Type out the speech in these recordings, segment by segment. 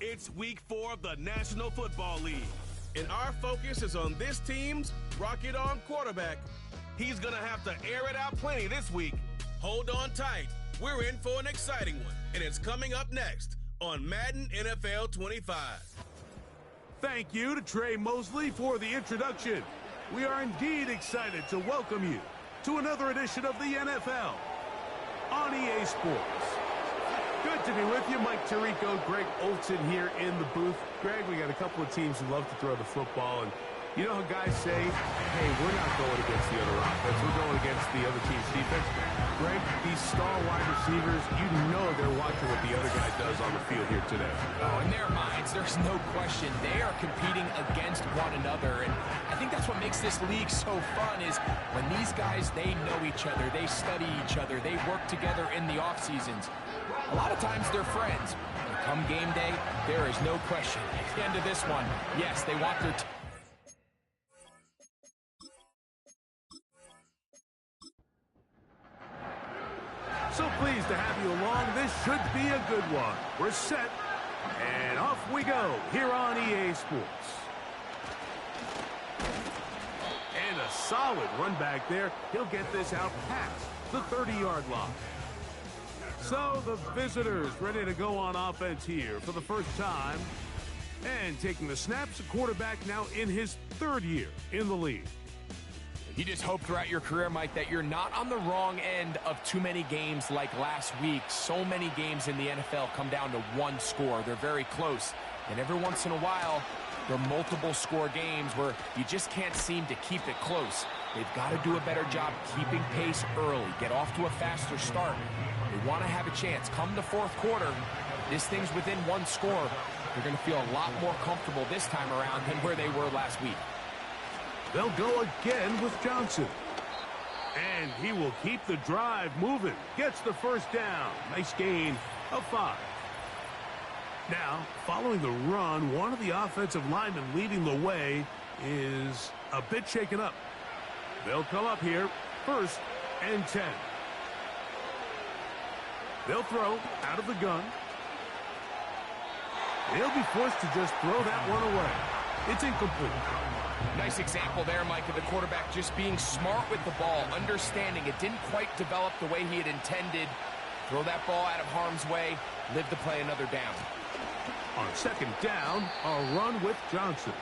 It's week 4 of the National Football League, and our focus is on this team's Rocket On quarterback. He's going to have to air it out plenty this week. Hold on tight. We're in for an exciting one, and it's coming up next on Madden NFL 25. Thank you to Trey Mosley for the introduction. We are indeed excited to welcome you to another edition of the NFL on EA Sports. Good to be with you. Mike Tirico, Greg Olson here in the booth. Greg, we got a couple of teams who love to throw the football, and you know how guys say, hey, we're not going against the other offense. We're going against the other team's defense. Greg, these star wide receivers, you know they're watching what the other guy does on the field here today. Oh, in their minds, there's no question. They are competing against one another, and I think that's what makes this league so fun is when these guys, they know each other, they study each other, they work together in the off seasons. A lot of times they're friends. And come game day, there is no question. At the end of this one, yes, they want their So pleased to have you along. This should be a good one. We're set, and off we go here on EA Sports. And a solid run back there. He'll get this out past the 30-yard line. So the visitors ready to go on offense here for the first time. And taking the snaps, a quarterback now in his 3rd year in the league. You just hope throughout your career, Mike, that you're not on the wrong end of too many games like last week. So many games in the NFL come down to one score. They're very close. And every once in a while, there are multiple score games where you just can't seem to keep it close. They've got to do a better job keeping pace early, get off to a faster start. They want to have a chance. Come the 4th quarter, this thing's within one score. They're going to feel a lot more comfortable this time around than where they were last week. They'll go again with Johnson. And he will keep the drive moving. Gets the first down. Nice gain of 5. Now, following the run, one of the offensive linemen leading the way is a bit shaken up. They'll come up here, 1st and 10. They'll throw out of the gun. They'll be forced to just throw that one away. It's incomplete. Nice example there, Mike, of the quarterback just being smart with the ball, understanding it didn't quite develop the way he had intended. Throw that ball out of harm's way, live to play another down. On 2nd down, a run with Johnson.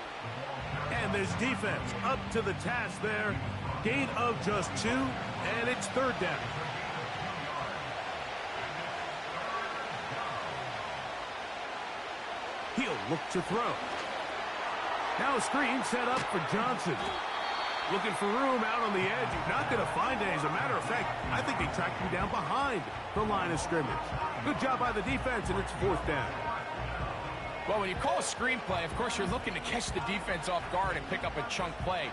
And this defense up to the task there. Gain of just 2, and it's 3rd down. He'll look to throw. Now a screen set up for Johnson. Looking for room out on the edge. He's not going to find it. As a matter of fact, I think they tracked him down behind the line of scrimmage. Good job by the defense, and it's 4th down. Well, when you call a screenplay, of course, you're looking to catch the defense off guard and pick up a chunk play.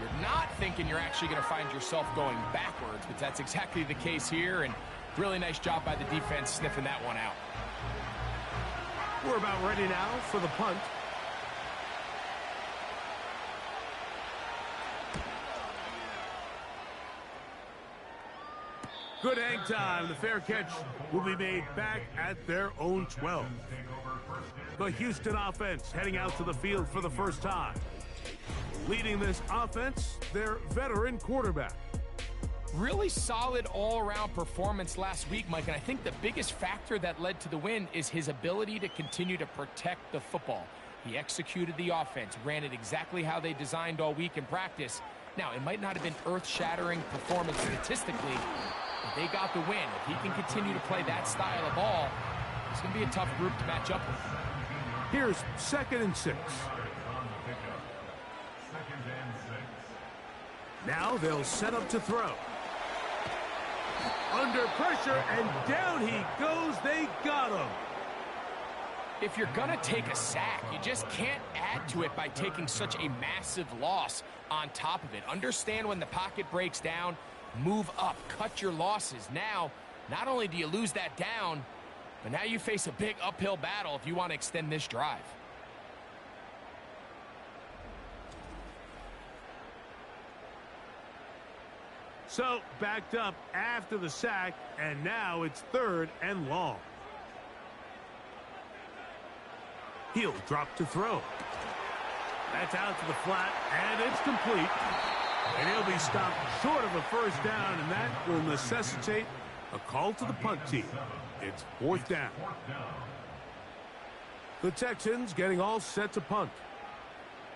You're not thinking you're actually going to find yourself going backwards, but that's exactly the case here, and really nice job by the defense sniffing that one out. We're about ready now for the punt. Good hang time. The fair catch will be made back at their own 12. The Houston offense heading out to the field for the first time. Leading this offense, their veteran quarterback. Really solid all-around performance last week, Mike, and I think the biggest factor that led to the win is his ability to continue to protect the football. He executed the offense, ran it exactly how they designed all week in practice. Now, it might not have been earth-shattering performance statistically, but they got the win. If he can continue to play that style of ball, it's going to be a tough group to match up with. Here's 2nd and 6. Now they'll set up to throw. Under pressure, and down he goes. They got him. If you're going to take a sack, you just can't add to it by taking such a massive loss on top of it. Understand when the pocket breaks down, move up, cut your losses. Now, not only do you lose that down, but now you face a big uphill battle if you want to extend this drive. So, backed up after the sack, and now it's 3rd and long. He'll drop to throw. That's out to the flat, and it's complete. And he'll be stopped short of a first down, and that will necessitate a call to the punt team. It's 4th down. The Texans getting all set to punt,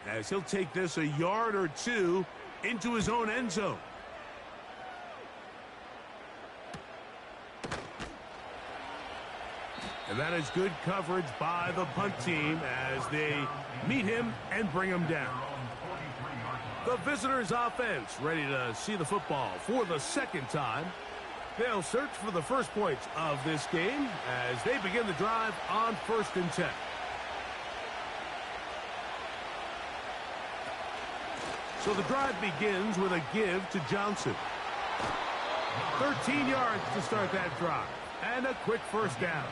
as he'll take this a yard or two into his own end zone. And that is good coverage by the punt team as they meet him and bring him down. The visitors' offense ready to see the football for the second time. They'll search for the first points of this game as they begin the drive on 1st and 10. So the drive begins with a give to Johnson. 13 yards to start that drive. And a quick first down.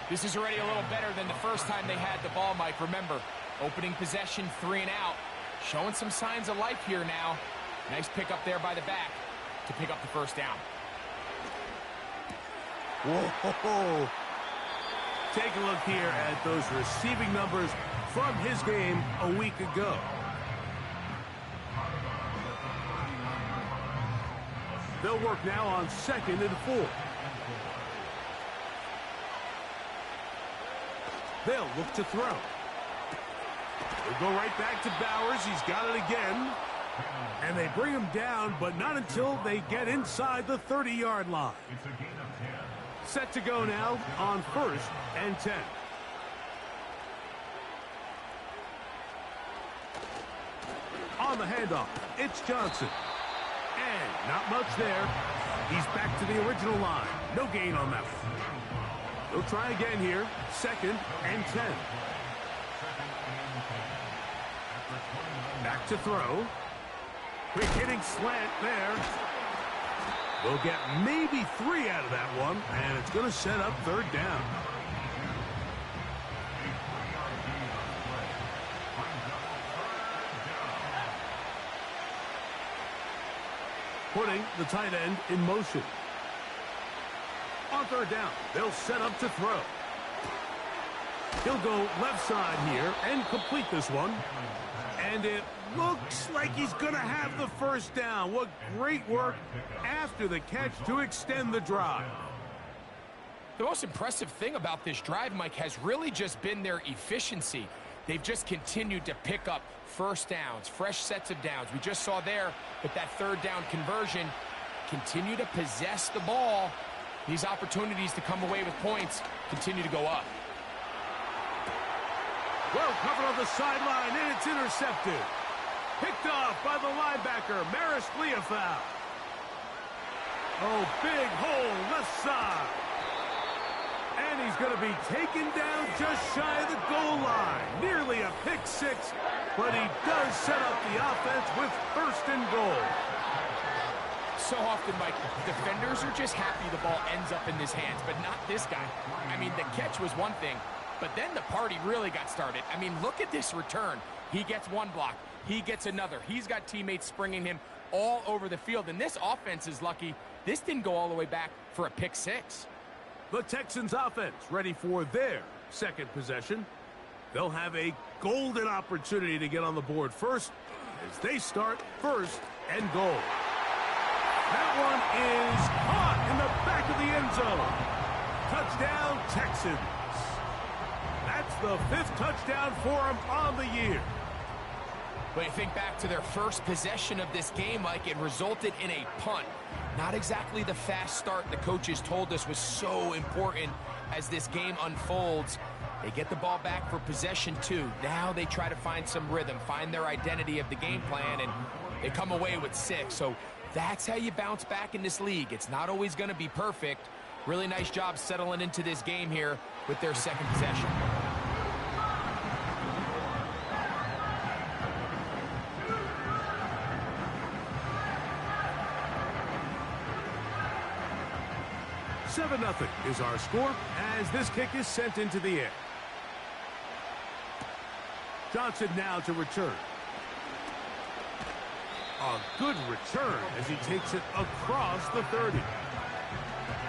This is already a little better than the first time they had the ball, Mike. Remember, opening possession, 3 and out. Showing some signs of life here now. Nice pick up there by the back to pick up the first down. Whoa. Take a look here at those receiving numbers from his game a week ago. They'll work now on 2nd and 4. They'll look to throw. They'll go right back to Bowers. He's got it again. And they bring him down, but not until they get inside the 30-yard line. Set to go now on 1st and 10. On the handoff, it's Johnson. And not much there. He's back to the original line. No gain on that one. They'll try again here. 2nd and 10. Back to throw. Quick hitting slant there. They'll get maybe 3 out of that one, and it's going to set up 3rd down. Putting the tight end in motion. On 3rd down, they'll set up to throw. He'll go left side here and complete this one. And it looks like he's going to have the first down. What great work after the catch to extend the drive. The most impressive thing about this drive, Mike, has really just been their efficiency. They've just continued to pick up first downs, fresh sets of downs. We just saw there with that 3rd down conversion, continue to possess the ball. These opportunities to come away with points continue to go up. Well covered on the sideline, and it's intercepted. Picked off by the linebacker, Maris Leofau. Oh, big hole left side. And he's going to be taken down just shy of the goal line. Nearly a pick 6, but he does set up the offense with 1st and goal. So often, Mike, defenders are just happy the ball ends up in his hands, but not this guy. I mean, the catch was one thing, but then the party really got started. I mean, look at this return. He gets one block. He gets another. He's got teammates springing him all over the field, and this offense is lucky this didn't go all the way back for a pick 6. The Texans offense ready for their 2nd possession. They'll have a golden opportunity to get on the board first as they start 1st and goal. That one is caught in the back of the end zone. Touchdown, Texans. That's the 5th touchdown for them on the year. But you think back to their first possession of this game, Mike, it resulted in a punt. Not exactly the fast start the coaches told us was so important as this game unfolds. They get the ball back for possession 2. Now they try to find some rhythm, find their identity of the game plan, and they come away with 6. So that's how you bounce back in this league. It's not always going to be perfect. Really nice job settling into this game here with their 2nd possession. Seven 0 is our score as this kick is sent into the air. Johnson now to return. A good return as he takes it across the 30.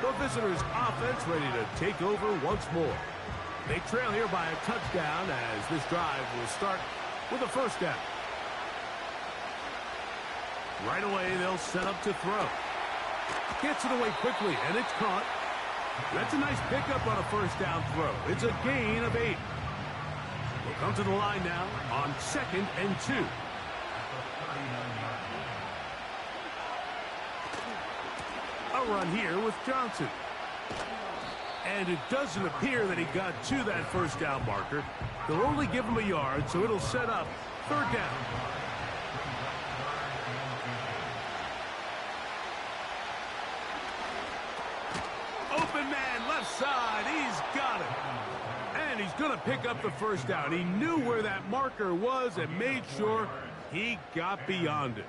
The visitors' offense ready to take over once more. They trail here by a touchdown as this drive will start with a first down. Right away, they'll set up to throw. Gets it away quickly, and it's caught. That's a nice pickup on a first down throw. It's a gain of 8. We'll come to the line now on 2nd and 2. A run here with Johnson. And it doesn't appear that he got to that first down marker. They'll only give him a yard, so it'll set up 3rd down. Open man, left side. He's got it. And he's going to pick up the first down. He knew where that marker was and made sure he got beyond it.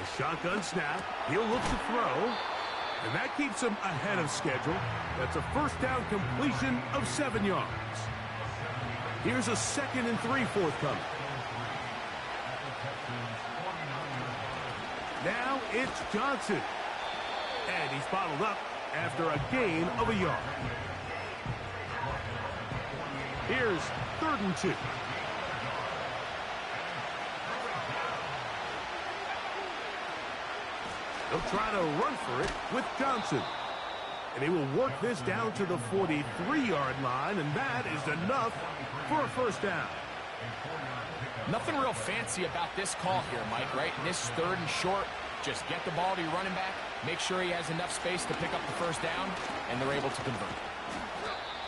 A shotgun snap. He'll look to throw. And that keeps him ahead of schedule. That's a first down completion of 7 yards. Here's a 2nd and 3 forthcoming. Now it's Johnson. And he's bottled up after a gain of a yard. Here's 3rd and 2. They'll try to run for it with Johnson. And he will work this down to the 43-yard line, and that is enough for a first down. Nothing real fancy about this call here, Mike, right? In this 3rd and short, just get the ball to your running back, make sure he has enough space to pick up the first down, and they're able to convert.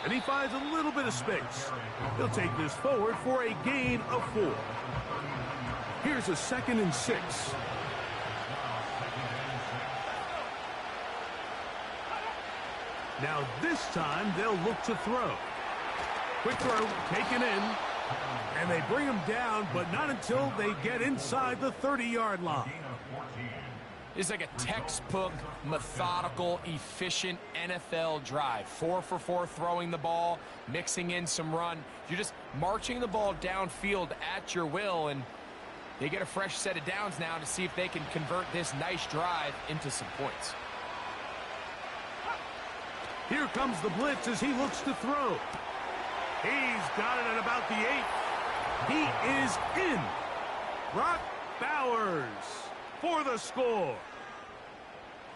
And he finds a little bit of space. He'll take this forward for a gain of 4. Here's a 2nd and 6. Now this time they'll look to throw. Quick throw, taken in. And they bring him down, but not until they get inside the 30-yard line. It's like a textbook, methodical, efficient NFL drive. 4 for 4 throwing the ball, mixing in some run. You're just marching the ball downfield at your will, and they get a fresh set of downs now to see if they can convert this nice drive into some points. Here comes the blitz as he looks to throw. He's got it at about the 8. He is in. Brock Bowers for the score.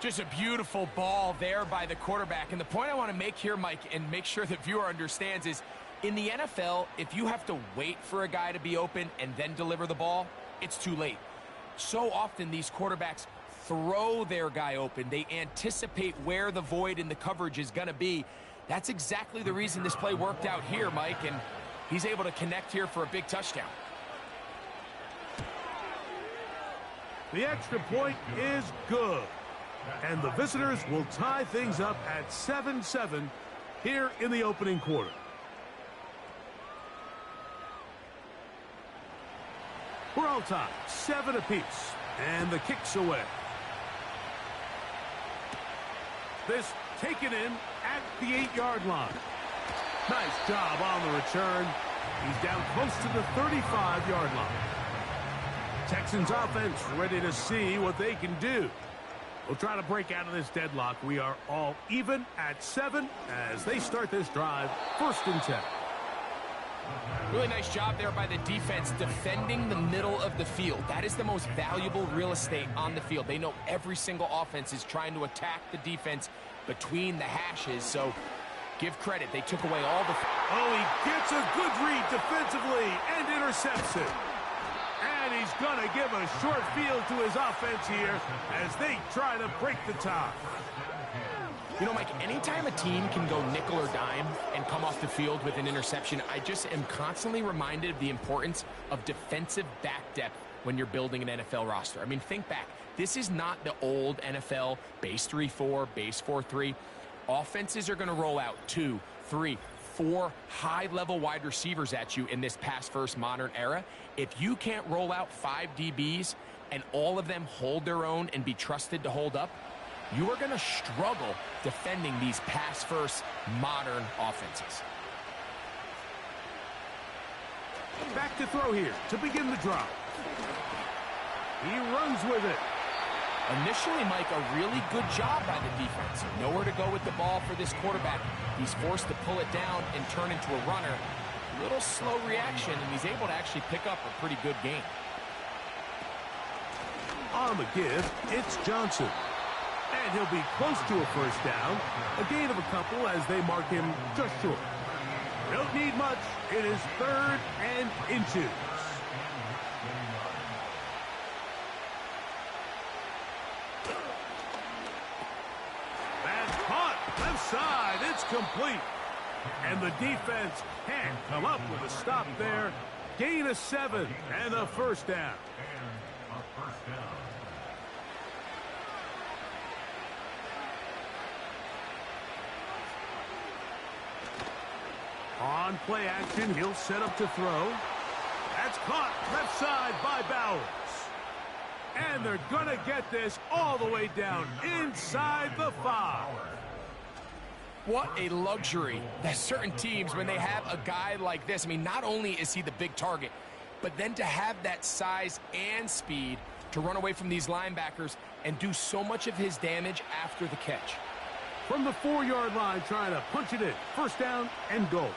Just a beautiful ball there by the quarterback. And the point I want to make here, Mike, and make sure the viewer understands is, in the NFL, if you have to wait for a guy to be open and then deliver the ball, it's too late. So often these quarterbacks throw their guy open. They anticipate where the void in the coverage is going to be. That's exactly the reason this play worked out here, Mike, and he's able to connect here for a big touchdown. The extra point is good. And the visitors will tie things up at 7-7 here in the opening quarter. We're all tied, 7 apiece, and the kick's away. This taken in at the 8-yard line. Nice job on the return. He's down close to the 35-yard line. Texans offense ready to see what they can do. We'll try to break out of this deadlock. We are all even at 7 as they start this drive, 1st and 10. Really nice job there by the defense defending the middle of the field. That is the most valuable real estate on the field. They know every single offense is trying to attack the defense between the hashes, so give credit. They took away all the... Oh, he gets a good read defensively and intercepts it. And he's going to give a short field to his offense here as they try to break the tie. You know, Mike, anytime a team can go nickel or dime and come off the field with an interception, I just am constantly reminded of the importance of defensive back depth when you're building an NFL roster. I mean, think back. This is not the old NFL base 3-4, base 4-3. Offenses are going to roll out 2, 3, 4 high-level wide receivers at you in this pass-first modern era. If you can't roll out 5 DBs and all of them hold their own and be trusted to hold up, you are going to struggle defending these pass-first modern offenses. Back to throw here to begin the drive. He runs with it. Initially, Mike, a really good job by the defense. Nowhere to go with the ball for this quarterback. He's forced to pull it down and turn into a runner. A little slow reaction, and he's able to actually pick up a pretty good game. On the give, it's Johnson. And he'll be close to a first down. A gain of a couple as they mark him just short. Don't need much. It is 3rd and inches. That's caught. Left side. It's complete. And the defense can't come up with a stop there. Gain of 7 and a first down. On play action, he'll set up to throw. That's caught left side by Bowers. And they're going to get this all the way down inside the 5. What a luxury that certain teams, when they have a guy like this, I mean, not only is he the big target, but then to have that size and speed to run away from these linebackers and do so much of his damage after the catch. From the 4-yard line, trying to punch it in. First down and goal.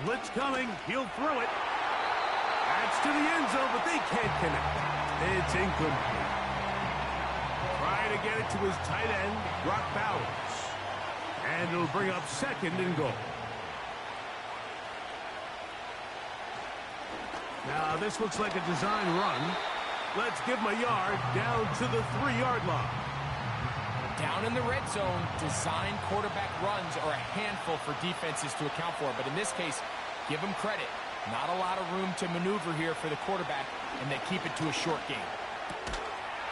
Blitz coming. He'll throw it. That's to the end zone, but they can't connect. It's incomplete. Trying to get it to his tight end, Brock Bowers. And it'll bring up 2nd and goal. Now, this looks like a design run. Let's give him a yard down to the 3-yard line. Down in the red zone, design quarterback runs are a handful for defenses to account for. But in this case, give him credit. Not a lot of room to maneuver here for the quarterback, and they keep it to a short game.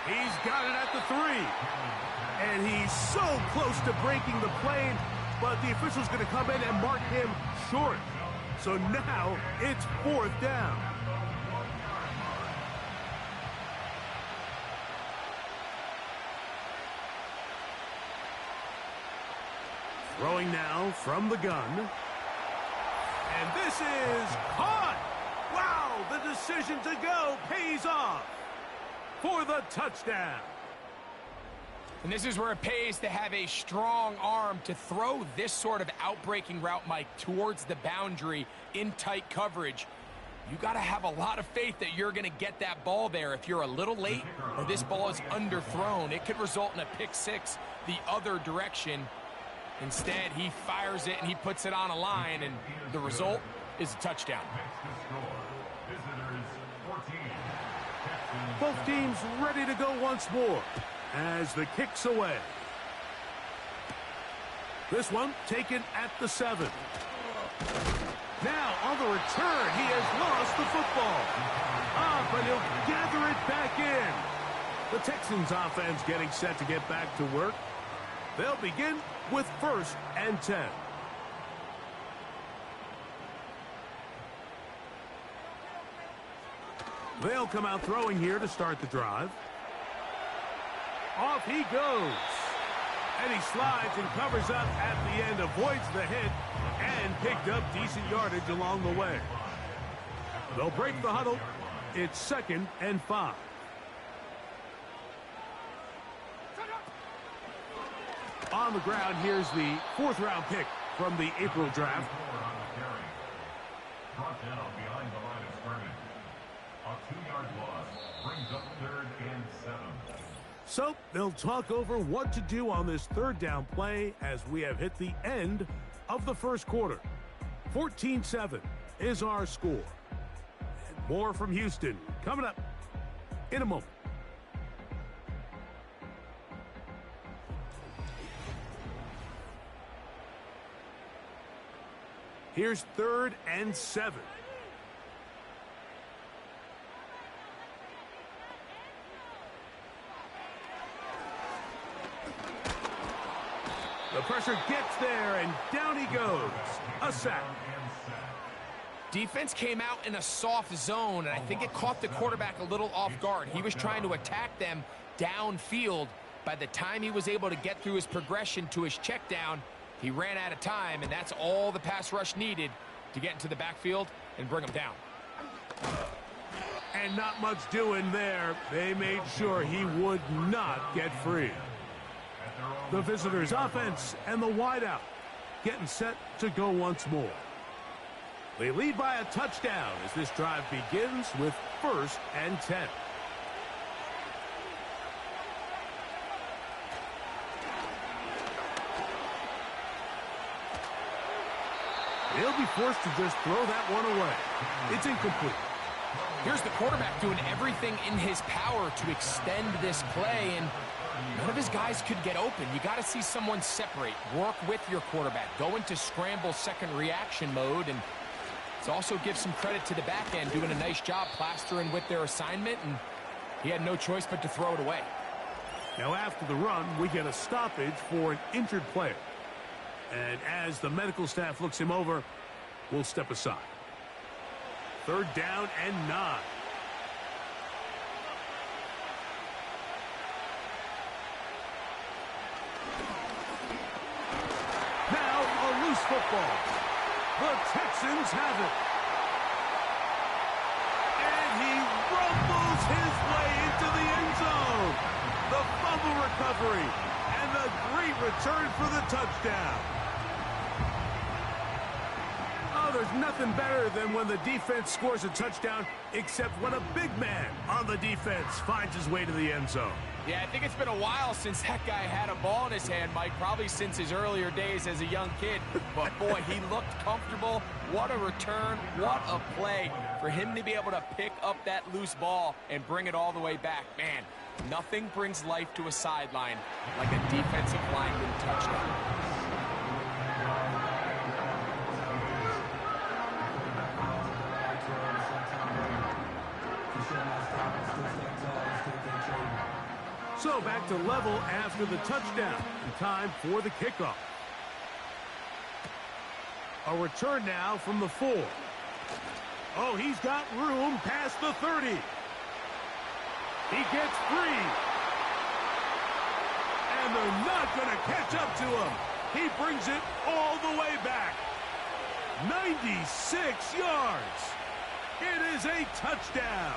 He's got it at the 3. And he's so close to breaking the plane, but the official's going to come in and mark him short. So now it's 4th down. Throwing now from the gun. And this is caught! Wow, the decision to go pays off for the touchdown. And this is where it pays to have a strong arm to throw this sort of outbreaking route, Mike, towards the boundary in tight coverage. You got to have a lot of faith that you're going to get that ball there. If you're a little late or this ball is underthrown, it could result in a pick 6 the other direction. Instead, he fires it and he puts it on a line, and the result is a touchdown. Both teams ready to go once more as the kick's away. This one taken at the 7. Now on the return, he has lost the football. Up, and he'll gather it back in. The Texans offense getting set to get back to work. They'll begin with 1st and 10. They'll come out throwing here to start the drive. Off he goes. And he slides and covers up at the end, avoids the hit, and picked up decent yardage along the way. They'll break the huddle. It's 2nd and 5. On the ground, here's the 4th-round pick from the April draft. Brought down behind the line of scrimmage. A 2-yard loss brings up 3rd and 7. So they'll talk over what to do on this 3rd down play as we have hit the end of the first quarter. 14-7 is our score. And more from Houston coming up in a moment. Here's 3rd and 7. The pressure gets there, and down he goes. A sack. Defense came out in a soft zone, and I think it caught the quarterback a little off guard. He was trying to attack them downfield. By the time he was able to get through his progression to his check down, he ran out of time, and that's all the pass rush needed to get into the backfield and bring him down. And not much doing there. They made sure he would not get free. The visitors' offense and the wideout getting set to go once more. They lead by a touchdown as this drive begins with 1st and 10. He'll be forced to just throw that one away. It's incomplete. Here's the quarterback doing everything in his power to extend this play, and none of his guys could get open. You got to see someone separate, work with your quarterback, go into scramble second reaction mode, and it also gives some credit to the back end doing a nice job plastering with their assignment, and he had no choice but to throw it away. Now after the run, we get a stoppage for an injured player. And as the medical staff looks him over, we'll step aside. 3rd down and 9. Now a loose football. The Texans have it. And he rumbles his way into the end zone. The fumble recovery and the great return for the touchdown. Oh, there's nothing better than when the defense scores a touchdown, except when a big man on the defense finds his way to the end zone. Yeah, I think it's been a while since that guy had a ball in his hand, Mike, probably since his earlier days as a young kid. But, boy, he looked comfortable. What a return. What a play for him to be able to pick up that loose ball and bring it all the way back. Man, nothing brings life to a sideline like a defensive lineman touchdown. So back to level after the touchdown. And time for the kickoff. A return now from the 4. Oh, he's got room past the 30. He gets free. And they're not going to catch up to him. He brings it all the way back. 96 yards. It is a touchdown.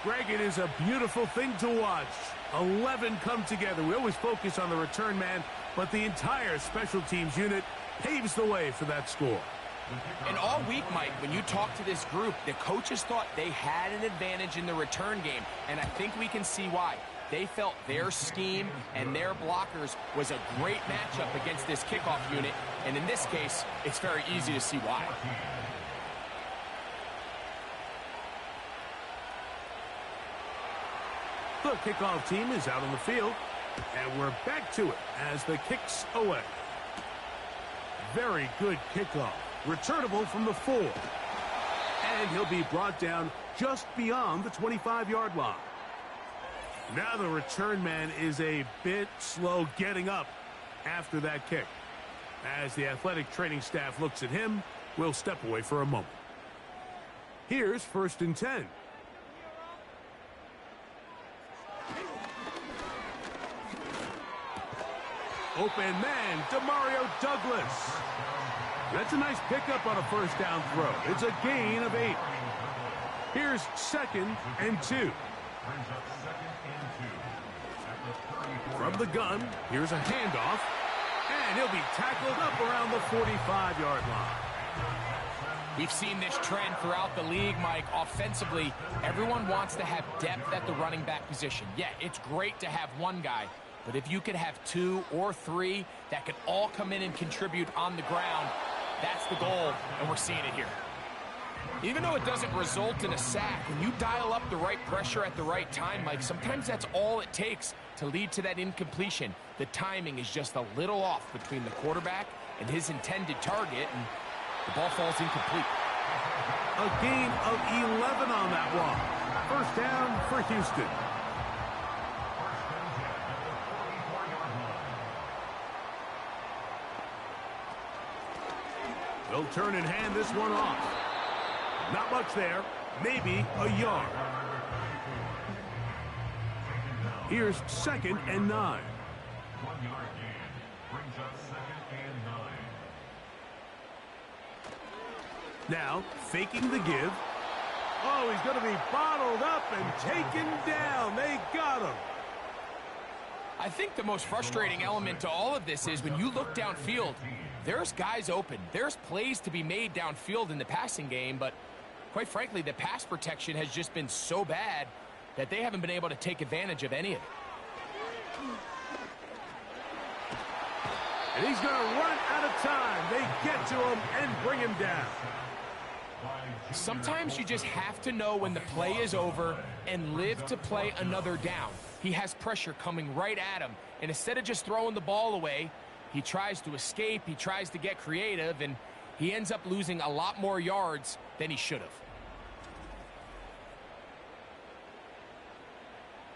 Greg, it is a beautiful thing to watch. 11 come together. We always focus on the return man, but the entire special teams unit paves the way for that score. And all week, Mike, when you talk to this group, the coaches thought they had an advantage in the return game, and I think we can see why. They felt their scheme and their blockers was a great matchup against this kickoff unit, and in this case, it's very easy to see why. The kickoff team is out on the field, and we're back to it as the kick's away. Very good kickoff. Returnable from the 4. And he'll be brought down just beyond the 25-yard line. Now the return man is a bit slow getting up after that kick. As the athletic training staff looks at him, we'll step away for a moment. Here's 1st and 10. Open man, DeMario Douglas. That's a nice pickup on a 1st down throw. It's a gain of 8. Here's 2nd and 2. From the gun, here's a handoff. And he'll be tackled up around the 45-yard line. We've seen this trend throughout the league, Mike. Offensively, everyone wants to have depth at the running back position. Yeah, it's great to have one guy. But if you could have 2 or 3 that could all come in and contribute on the ground, that's the goal, and we're seeing it here. Even though it doesn't result in a sack, when you dial up the right pressure at the right time, Mike, sometimes that's all it takes to lead to that incompletion. The timing is just a little off between the quarterback and his intended target, and the ball falls incomplete. A gain of 11 on that one. 1st down for Houston. They'll turn and hand this one off. Not much there. Maybe a yard. Here's 2nd and 9. 1-yard gain brings up 2nd and 9. Now, faking the give. Oh, he's going to be bottled up and taken down. They got him. I think the most frustrating element to all of this is when you look downfield, there's guys open. There's plays to be made downfield in the passing game, but quite frankly, the pass protection has just been so bad that they haven't been able to take advantage of any of it. And he's going to run out of time. They get to him and bring him down. Sometimes you just have to know when the play is over and live to play another down. He has pressure coming right at him, and instead of just throwing the ball away, he tries to escape, he tries to get creative, and he ends up losing a lot more yards than he should have.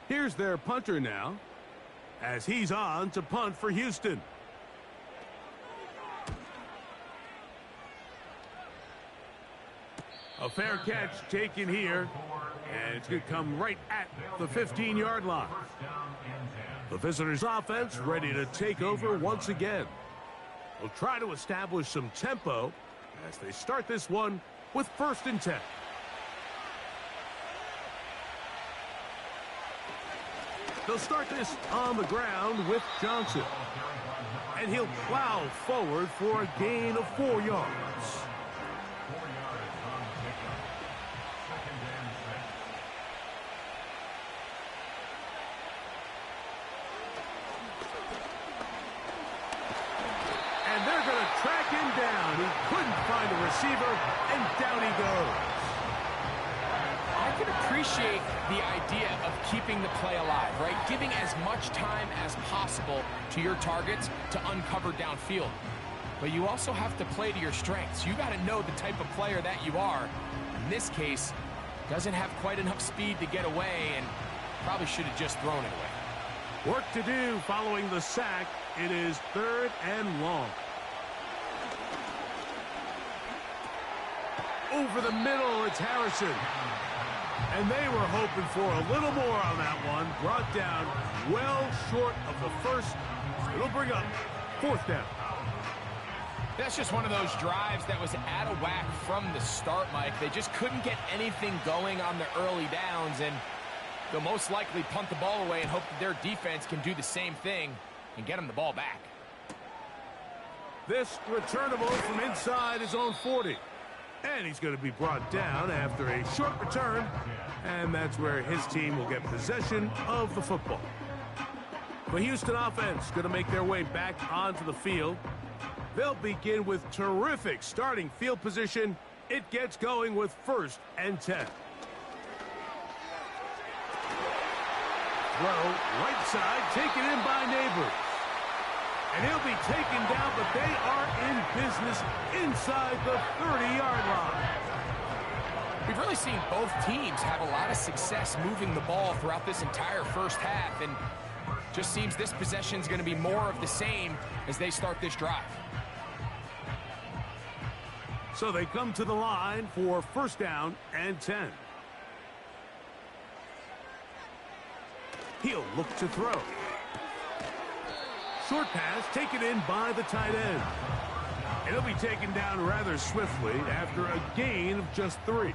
Here's their punter now, as he's on to punt for Houston. A fair catch taken here, and it's going to come right at the 15-yard line. The visitors' offense ready to take over once again. They'll try to establish some tempo as they start this one with 1st and 10. They'll start this on the ground with Johnson. And he'll plow forward for a gain of 4 yards. And they're going to track him down. He couldn't find a receiver, and down he goes. I can appreciate the idea of keeping the play alive, right? Giving as much time as possible to your targets to uncover downfield. But you also have to play to your strengths. You got to know the type of player that you are. In this case, doesn't have quite enough speed to get away and probably should have just thrown it away. Work to do following the sack. It is 3rd and long. Over the middle, it's Harrison. And they were hoping for a little more on that one. Brought down well short of the first. It'll bring up 4th down. That's just one of those drives that was out of whack from the start, Mike. They just couldn't get anything going on the early downs, and they'll most likely punt the ball away and hope that their defense can do the same thing and get them the ball back. This returnable from inside his own 40. And he's going to be brought down after a short return. And that's where his team will get possession of the football. The Houston offense going to make their way back onto the field. They'll begin with terrific starting field position. It gets going with 1st and 10. Throw right side, taken in by Neighbors. And he'll be taken down, but they are in business inside the 30-yard line. We've really seen both teams have a lot of success moving the ball throughout this entire first half, and just seems this possession's going to be more of the same as they start this drive. So they come to the line for 1st down and 10. He'll look to throw. Short pass taken in by the tight end. And he'll be taken down rather swiftly after a gain of just 3.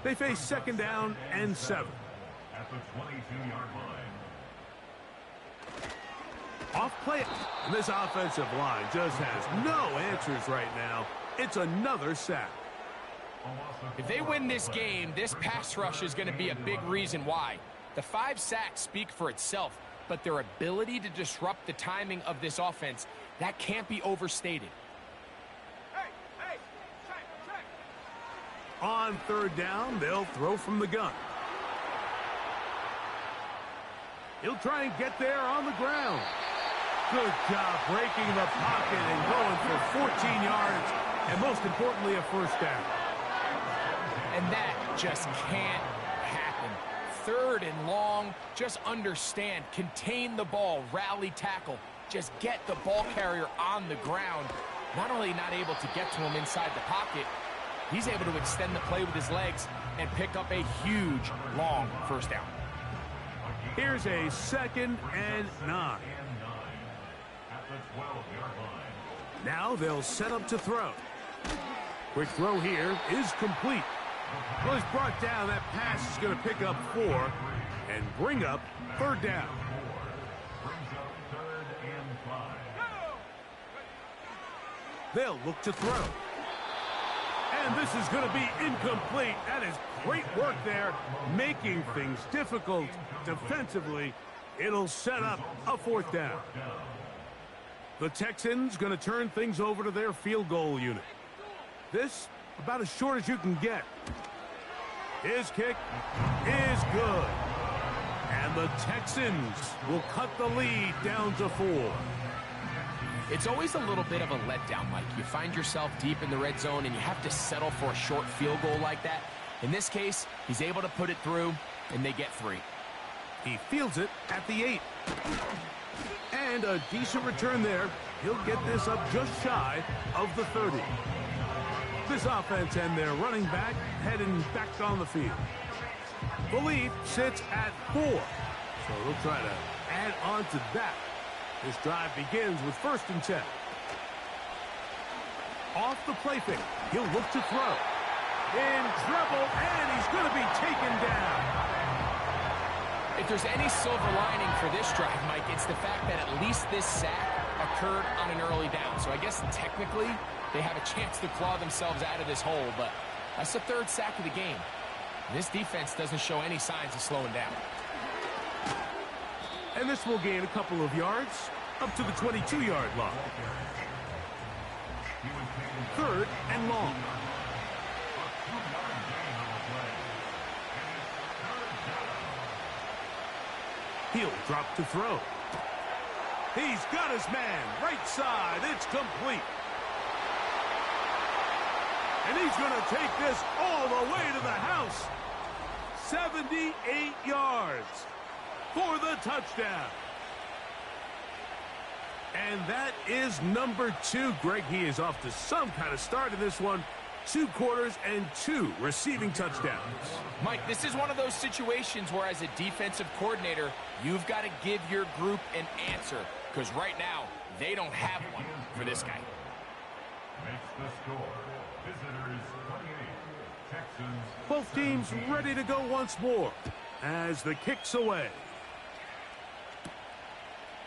They face 2nd down and 7. At the 22-yard line. Off play. And this offensive line just has no answers right now. It's another sack. If they win this game, this pass rush is going to be a big reason why. The 5 sacks speak for itself, but their ability to disrupt the timing of this offense, that can't be overstated. On 3rd down, they'll throw from the gun. He'll try and get there on the ground. Good job breaking the pocket and going for 14 yards, and most importantly, a 1st down. And that just can't happen. 3rd and long, just understand, contain the ball, rally tackle, just get the ball carrier on the ground. Not only not able to get to him inside the pocket, he's able to extend the play with his legs and pick up a huge, long 1st down. Here's a 2nd and 9. Now they'll set up to throw. Quick throw here is complete. Well, he's brought down. That pass is going to pick up 4 and bring up third down. Brings up 3rd and 5. They'll look to throw. And this is going to be incomplete. That is great work there, making things difficult defensively. It'll set up a 4th down. The Texans going to turn things over to their field goal unit. This about as short as you can get. His kick is good. And the Texans will cut the lead down to 4. It's always a little bit of a letdown, Mike. You find yourself deep in the red zone and you have to settle for a short field goal like that. In this case, he's able to put it through, and they get 3. He fields it at the 8. And a decent return there. He'll get this up just shy of the 30. This offense and their running back heading back on the field. The lead sits at 4. So they'll try to add on to that. This drive begins with 1st and 10. Off the play fake. He'll look to throw. In trouble, and he's going to be taken down. If there's any silver lining for this drive, Mike, it's the fact that at least this sack occurred on an early down. So I guess technically they have a chance to claw themselves out of this hole, but that's the 3rd sack of the game. And this defense doesn't show any signs of slowing down. And this will gain a couple of yards up to the 22-yard line. 3rd and long. He'll drop to throw. He's got his man. Right side. It's complete. And he's going to take this all the way to the house. 78 yards for the touchdown. And that is number 2. Greg, he is off to some kind of start in this one. 2 quarters and 2 receiving touchdowns. Mike, this is one of those situations where as a defensive coordinator, you've got to give your group an answer. Because right now, they don't have one for this guy. Makes the score. Visitors 28. Texans. Both teams ready to go once more as the kick's away.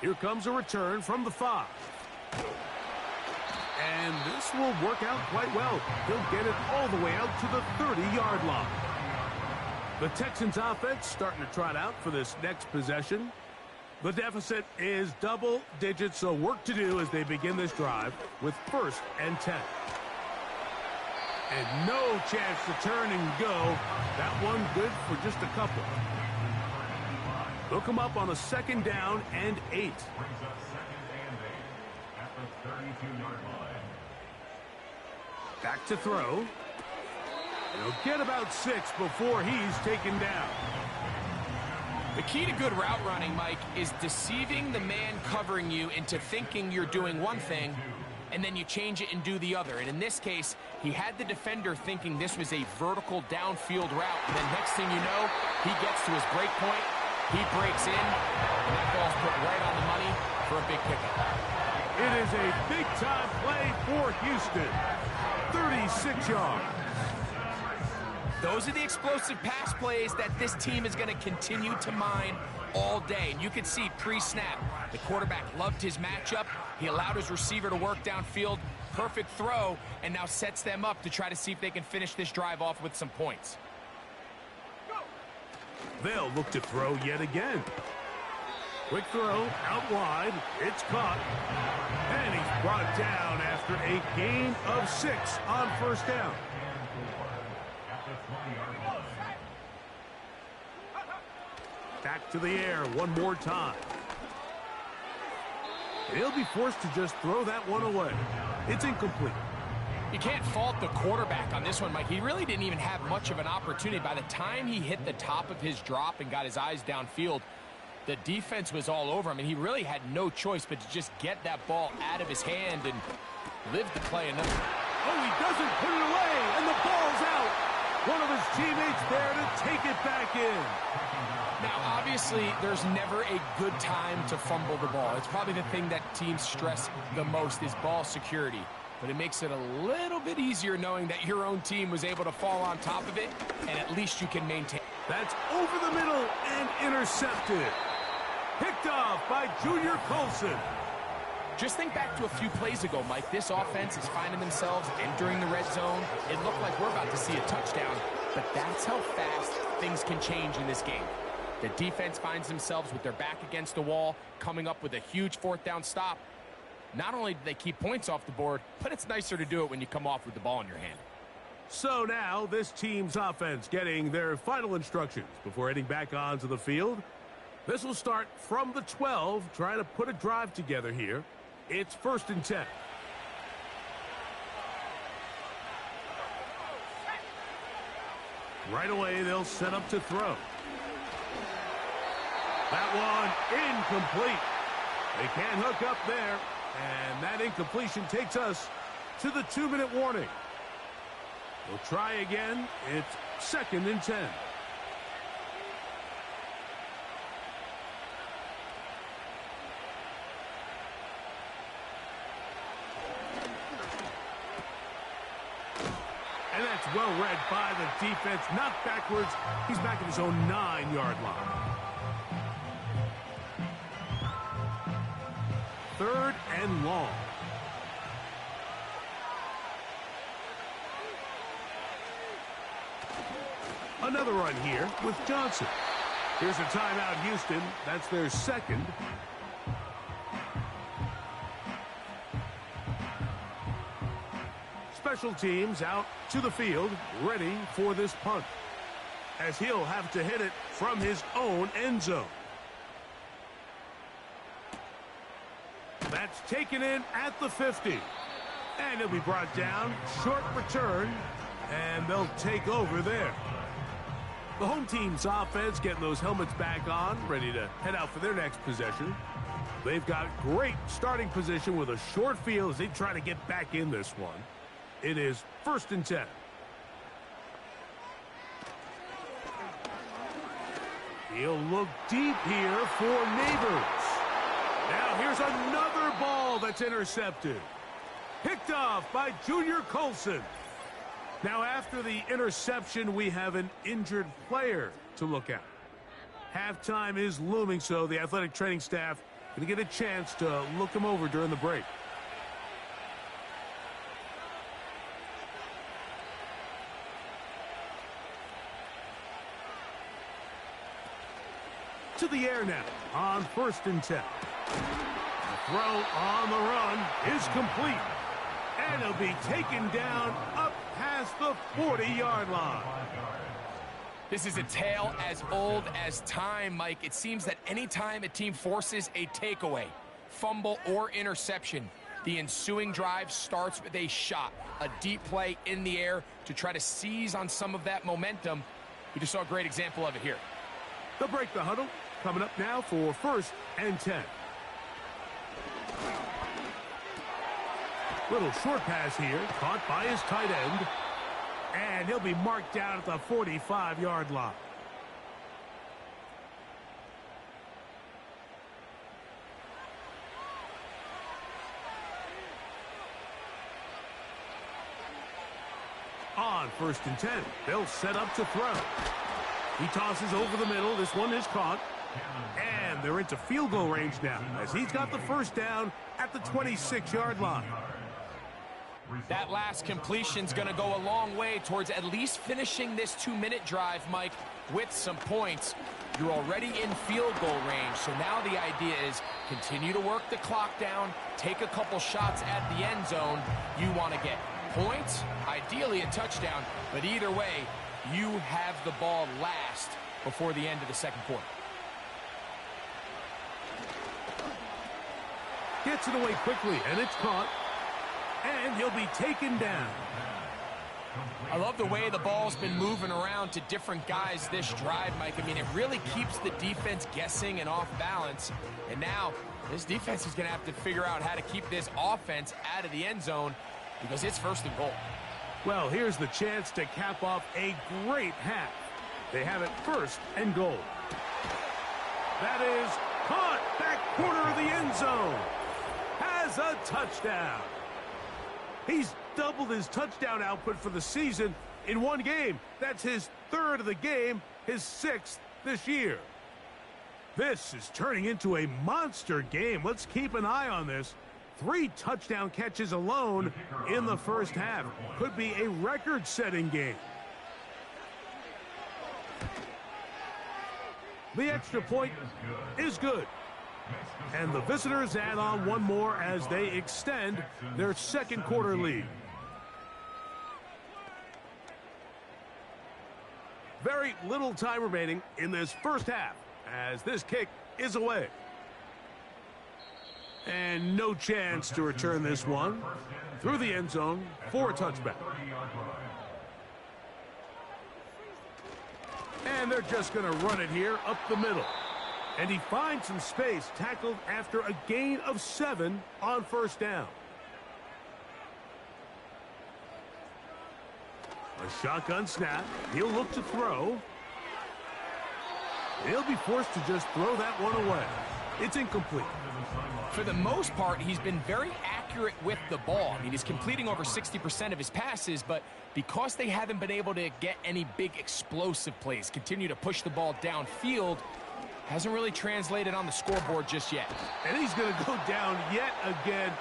Here comes a return from the 5. And this will work out quite well. He'll get it all the way out to the 30-yard line. The Texans offense starting to trot out for this next possession. The deficit is double digits, so work to do as they begin this drive with 1st and 10. And no chance to turn and go. That one good for just a couple. They'll come up on a 2nd down and 8. Brings up 2nd and 8 at the 32-yard line. Back to throw. He'll get about 6 before he's taken down. The key to good route running, Mike, is deceiving the man covering you into thinking you're doing one thing, and then you change it and do the other. And in this case, he had the defender thinking this was a vertical downfield route. And then next thing you know, he gets to his break point, he breaks in, and that ball's put right on the money for a big pickup. It is a big-time play for Houston. 36 yards. Those are the explosive pass plays that this team is going to continue to mine all day. And you can see pre-snap, the quarterback loved his matchup. He allowed his receiver to work downfield. Perfect throw, and now sets them up to try to see if they can finish this drive off with some points. They'll look to throw yet again. Quick throw, out wide. It's caught. And he's brought down after a gain of 6 on 1st down. Back to the air one more time. He'll be forced to just throw that one away. It's incomplete. You can't fault the quarterback on this one, Mike. He really didn't even have much of an opportunity. By the time he hit the top of his drop and got his eyes downfield, the defense was all over him, and he really had no choice but to just get that ball out of his hand and live to play another. Oh, he doesn't put it away, and the ball's out. One of his teammates there to take it back in. Now, obviously, there's never a good time to fumble the ball. It's probably the thing that teams stress the most is ball security. but it makes it a little bit easier knowing that your own team was able to fall on top of it, and at least you can maintain. That's over the middle and intercepted. Picked off by Junior Colson. Just think back to a few plays ago, Mike. This offense is finding themselves entering the red zone. It looked like we're about to see a touchdown, but that's how fast things can change in this game. The defense finds themselves with their back against the wall, coming up with a huge fourth down stop. Not only do they keep points off the board, but it's nicer to do it when you come off with the ball in your hand. So now this team's offense getting their final instructions before heading back onto the field. This will start from the 12, trying to put a drive together here. It's 1st and 10. Right away, they'll set up to throw. That one incomplete. They can't hook up there, and that incompletion takes us to the 2-minute warning. We'll try again. It's 2nd and 10. And that's well read by the defense. Knocked backwards. He's back at his own 9-yard line. 3rd and long. Another run here with Johnson. Here's a timeout, Houston. That's their 2nd. Special teams out to the field, ready for this punt, as he'll have to hit it from his own end zone. That's taken in at the 50. And he'll be brought down. Short return, and they'll take over there. The home team's offense getting those helmets back on, ready to head out for their next possession. They've got great starting position with a short field as they try to get back in this one. It is 1st and 10. He'll look deep here for Neighbors. Now here's another ball that's intercepted. Picked off by Junior Colson. Now after the interception, we have an injured player to look at. Halftime is looming, so the athletic training staff going to get a chance to look him over during the break. To the air now on 1st and 10. The throw on the run is complete. And he'll be taken down up past the 40-yard line. This is a tale as old as time, Mike. It seems that any time a team forces a takeaway, fumble, or interception, the ensuing drive starts with a shot, a deep play in the air to try to seize on some of that momentum. We just saw a great example of it here. They'll break the huddle. Coming up now for 1st and 10. Little short pass here, caught by his tight end. And he'll be marked down at the 45-yard line. On 1st and 10, they'll set up to throw. He tosses over the middle. This one is caught. And they're into field goal range now as he's got the 1st down at the 26-yard line. That last completion's going to go a long way towards at least finishing this 2-minute drive, Mike, with some points. You're already in field goal range, so now the idea is continue to work the clock down, take a couple shots at the end zone. You want to get points, ideally a touchdown, but either way, you have the ball last before the end of the 2nd quarter. Gets it away quickly, and it's caught. And he'll be taken down. I love the way the ball's been moving around to different guys this drive, Mike. I mean, it really keeps the defense guessing and off balance. And now, this defense is going to have to figure out how to keep this offense out of the end zone because it's 1st and goal. Well, here's the chance to cap off a great half. They have it 1st and goal. That is caught back corner of the end zone. Has a touchdown. He's doubled his touchdown output for the season in one game. That's his third of the game, his sixth this year. This is turning into a monster game. Let's keep an eye on this. 3 touchdown catches alone in the first half. Could be a record-setting game. The extra point is good. And the visitors add on one more as they extend their second quarter lead. Very little time remaining in this first half as this kick is away. And no chance to return this one through the end zone for a touchback. And they're just going to run it here up the middle. And he finds some space, tackled after a gain of 7 on first down. A shotgun snap. He'll look to throw. He'll be forced to just throw that one away. It's incomplete. For the most part, he's been very accurate with the ball. I mean, he's completing over 60% of his passes, but because they haven't been able to get any big explosive plays, continue to push the ball downfield, hasn't really translated on the scoreboard just yet. And he's going to go down yet again.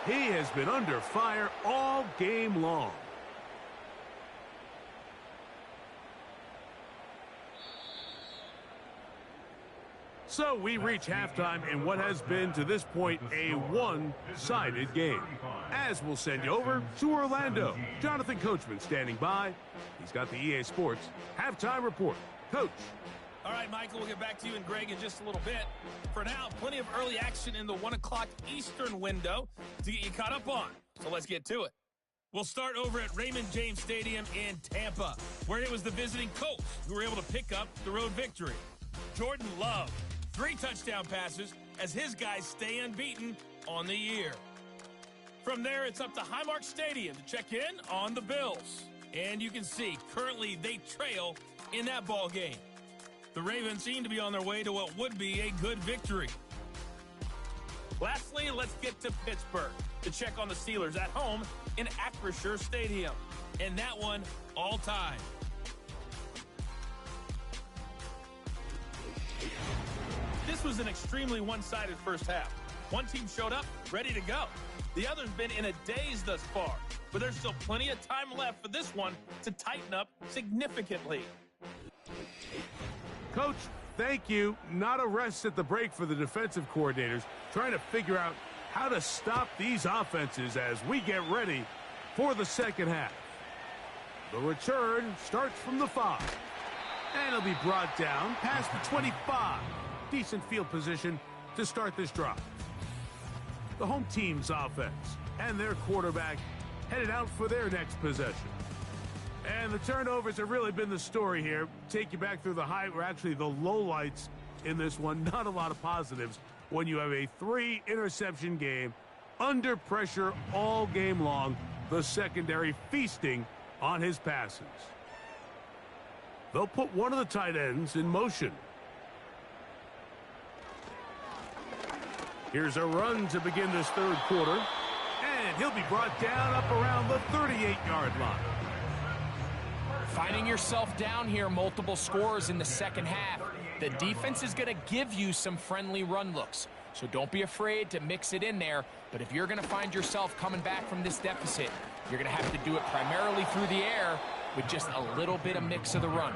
He has been under fire all game long. So we reach halftime in what has been, to this point, a one-sided game. As we'll send you over to Orlando. Jonathan Coachman standing by. He's got the EA Sports halftime report. Coach. All right, Michael, we'll get back to you and Greg in just a little bit. For now, plenty of early action in the 1 o'clock Eastern window to get you caught up on. So let's get to it. We'll start over at Raymond James Stadium in Tampa, where it was the visiting Colts who were able to pick up the road victory. Jordan Love, 3 touchdown passes as his guys stay unbeaten on the year. From there, it's up to Highmark Stadium to check in on the Bills. And you can see, currently they trail in that ball game. The Ravens seem to be on their way to what would be a good victory. Lastly, let's get to Pittsburgh to check on the Steelers at home in Acrisure Stadium. And that one, all time. This was an extremely one-sided first half. One team showed up, ready to go. The other's been in a daze thus far, but there's still plenty of time left for this one to tighten up significantly. Coach, thank you. Not a rest at the break for the defensive coordinators, trying to figure out how to stop these offenses as we get ready for the second half. The return starts from the 5. And it'll be brought down past the 25. Decent field position to start this drive. The home team's offense and their quarterback headed out for their next possession. And the turnovers have really been the story here. Take you back through the high, or actually the lowlights in this one. Not a lot of positives when you have a 3-interception game under pressure all game long. The secondary feasting on his passes. They'll put one of the tight ends in motion. Here's a run to begin this third quarter. And he'll be brought down up around the 38-yard line. Finding yourself down here, multiple scores in the second half. The defense is going to give you some friendly run looks. So don't be afraid to mix it in there. But if you're going to find yourself coming back from this deficit, you're going to have to do it primarily through the air with just a little bit of mix of the run.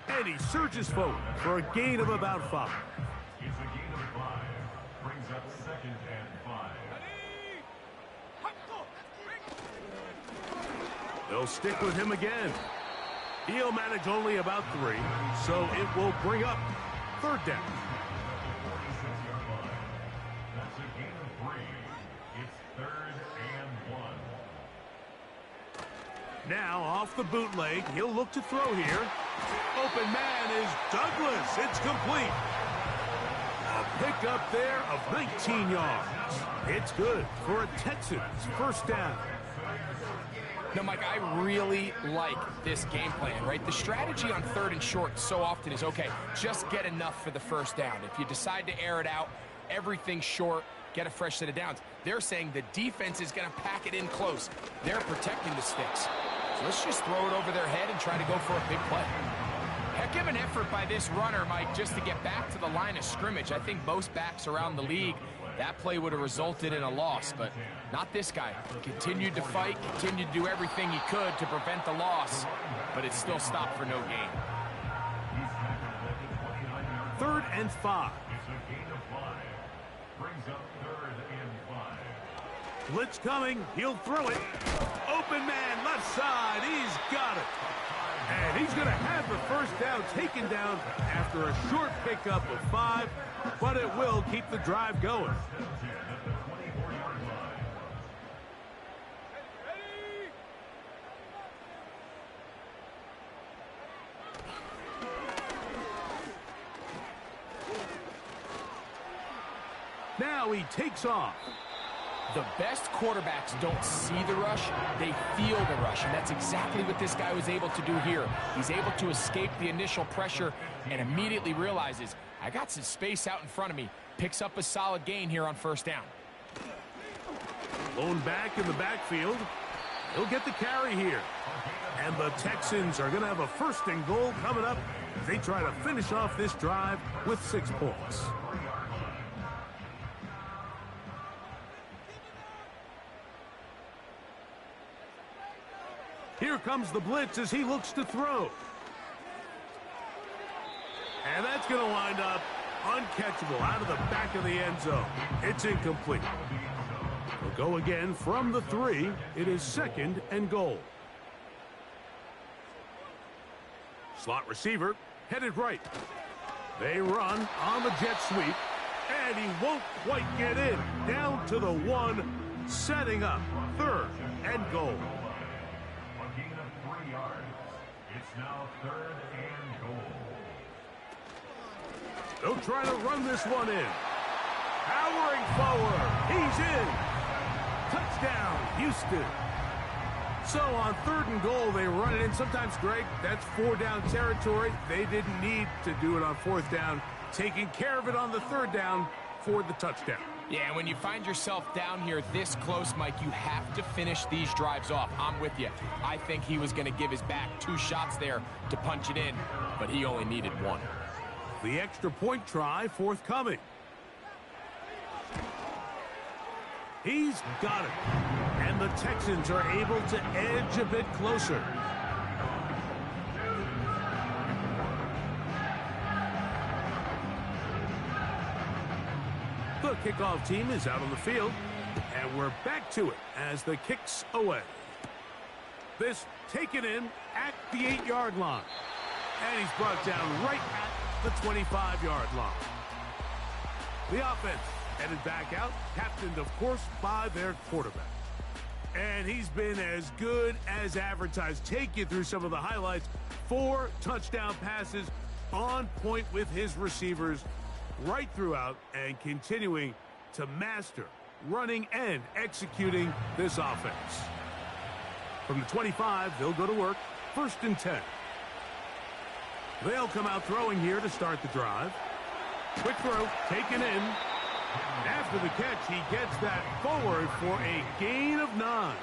And he surges forward for a gain of about 5. It's a gain of 5. Brings up 2nd and 5. They'll stick with him again. He'll manage only about 3, so it will bring up 3rd down. 46-yard line. That's a gain of 3. It's 3rd and 1. Now off the bootleg, he'll look to throw here. Open man is Douglas. It's complete. A pickup there of 19 yards. It's good for a Texans first down. Now, Mike, I really like this game plan, right? The strategy on 3rd and short so often is, okay, just get enough for the first down. If you decide to air it out, everything short, get a fresh set of downs. They're saying the defense is going to pack it in close. They're protecting the sticks. So let's just throw it over their head and try to go for a big play. Heck of an effort by this runner, Mike, just to get back to the line of scrimmage. I think most backs around the league, that play would have resulted in a loss, but not this guy. Continued to fight, continued to do everything he could to prevent the loss, but it still stopped for no gain. 3rd and 5. Blitz coming. He'll throw it. Open man, left side. He's got it. And he's going to have the first down taken down after a short pickup of 5, but it will keep the drive going. Now he takes off. The best quarterbacks don't see the rush, they feel the rush, and that's exactly what this guy was able to do here. He's able to escape the initial pressure and immediately realizes, I got some space out in front of me. Picks up a solid gain here on 1st down. Lone back in the backfield. He'll get the carry here. And the Texans are going to have a 1st and goal coming up as they try to finish off this drive with 6 points. Here comes the blitz as he looks to throw. And that's going to wind up uncatchable out of the back of the end zone. It's incomplete. We'll go again from the 3. It is 2nd and goal. Slot receiver headed right. They run on the jet sweep. And he won't quite get in. Down to the 1. Setting up 3rd and goal. It's now 3rd and goal. They'll try to run this one in. Powering forward. He's in. Touchdown, Houston. So on 3rd and goal, they run it in. Sometimes, Greg, that's 4-down territory. They didn't need to do it on 4th down. Taking care of it on the 3rd down for the touchdown. Yeah, and when you find yourself down here this close, Mike, you have to finish these drives off. I'm with you. I think he was going to give his back 2 shots there to punch it in, but he only needed 1. The extra point try forthcoming. He's got it. And the Texans are able to edge a bit closer. The kickoff team is out on the field, and we're back to it as the kick's away. This taken in at the 8-yard line. And he's brought down right at the 25-yard line. The offense headed back out, captained, of course, by their quarterback. And he's been as good as advertised. Take you through some of the highlights. 4 touchdown passes on point with his receivers right throughout, and continuing to master running and executing this offense. From the 25, they'll go to work. 1st and 10. They'll come out throwing here to start the drive. Quick throw, taken in. After the catch, he gets that forward for a gain of 9.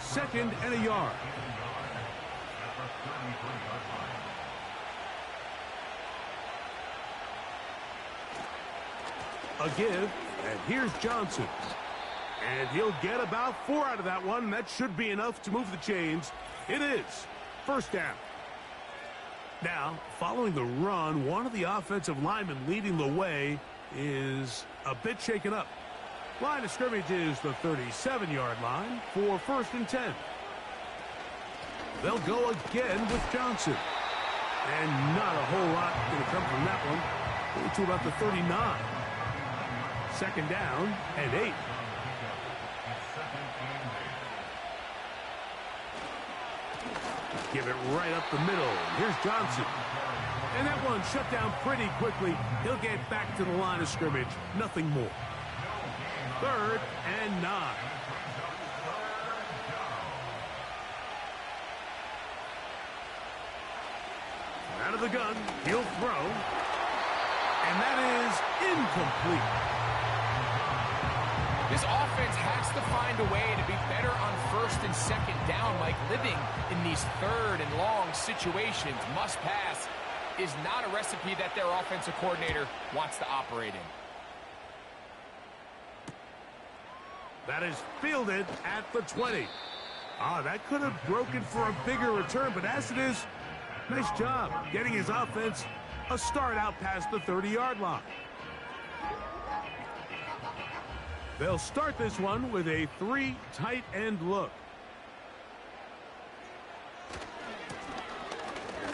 2nd and a yard. A give, and here's Johnson. And he'll get about 4 out of that one. That should be enough to move the chains. It is 1st down. Now, following the run, one of the offensive linemen leading the way is a bit shaken up. Line of scrimmage is the 37-yard line for 1st and 10. They'll go again with Johnson. And not a whole lot going to come from that one. Go to about the 39. 2nd down and 8. Give it right up the middle. Here's Johnson. And that one shut down pretty quickly. He'll get back to the line of scrimmage. Nothing more. 3rd and 9. Out of the gun. He'll throw. And that is incomplete. This offense has to find a way to be better on first and second down, Mike. Living in these third and long situations, must pass, is not a recipe that their offensive coordinator wants to operate in. That is fielded at the 20. That could have broken for a bigger return, but as it is, nice job getting his offense a start out past the 30-yard line. They'll start this one with a 3 tight end look.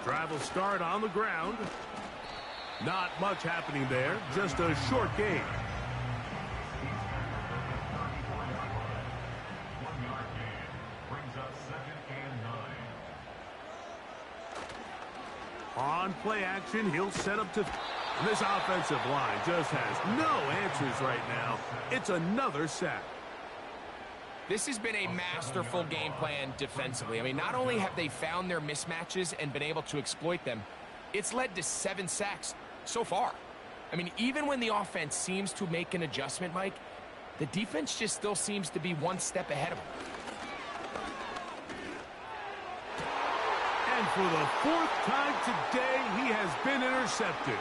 Drive will start on the ground. Not much happening there, just a short gain. On play action, he'll set up to... This offensive line just has no answers right now. It's another sack. This has been a masterful game plan defensively. I mean, not only have they found their mismatches and been able to exploit them, it's led to 7 sacks so far. I mean, even when the offense seems to make an adjustment, Mike, the defense just still seems to be one step ahead of them. And for the 4th time today, he has been intercepted.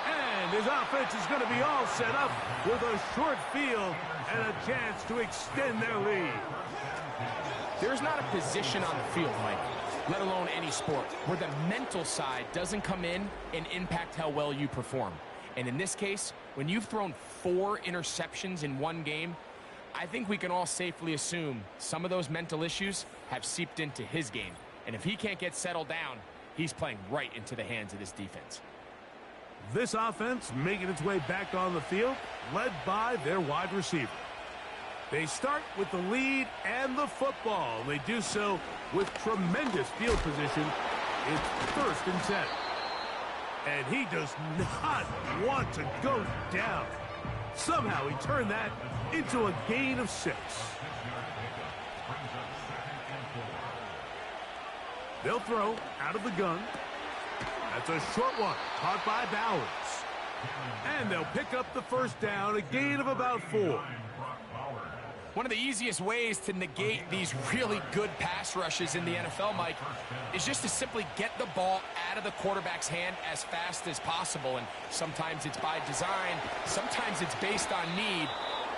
And his offense is going to be all set up with a short field and a chance to extend their lead. There's not a position on the field, Mike, let alone any sport, where the mental side doesn't come in and impact how well you perform. And in this case, when you've thrown 4 interceptions in one game, I think we can all safely assume some of those mental issues have seeped into his game. And if he can't get settled down, he's playing right into the hands of this defense. This offense making its way back on the field, led by their wide receiver. They start with the lead and the football. They do so with tremendous field position. It's 1st and 10. And he does not want to go down. Somehow he turned that into a gain of 6. They'll throw out of the gun. That's a short one, caught by Bowers. And they'll pick up the 1st down, a gain of about 4. One of the easiest ways to negate these really good pass rushes in the NFL, Mike, is just to simply get the ball out of the quarterback's hand as fast as possible. And sometimes it's by design, sometimes it's based on need.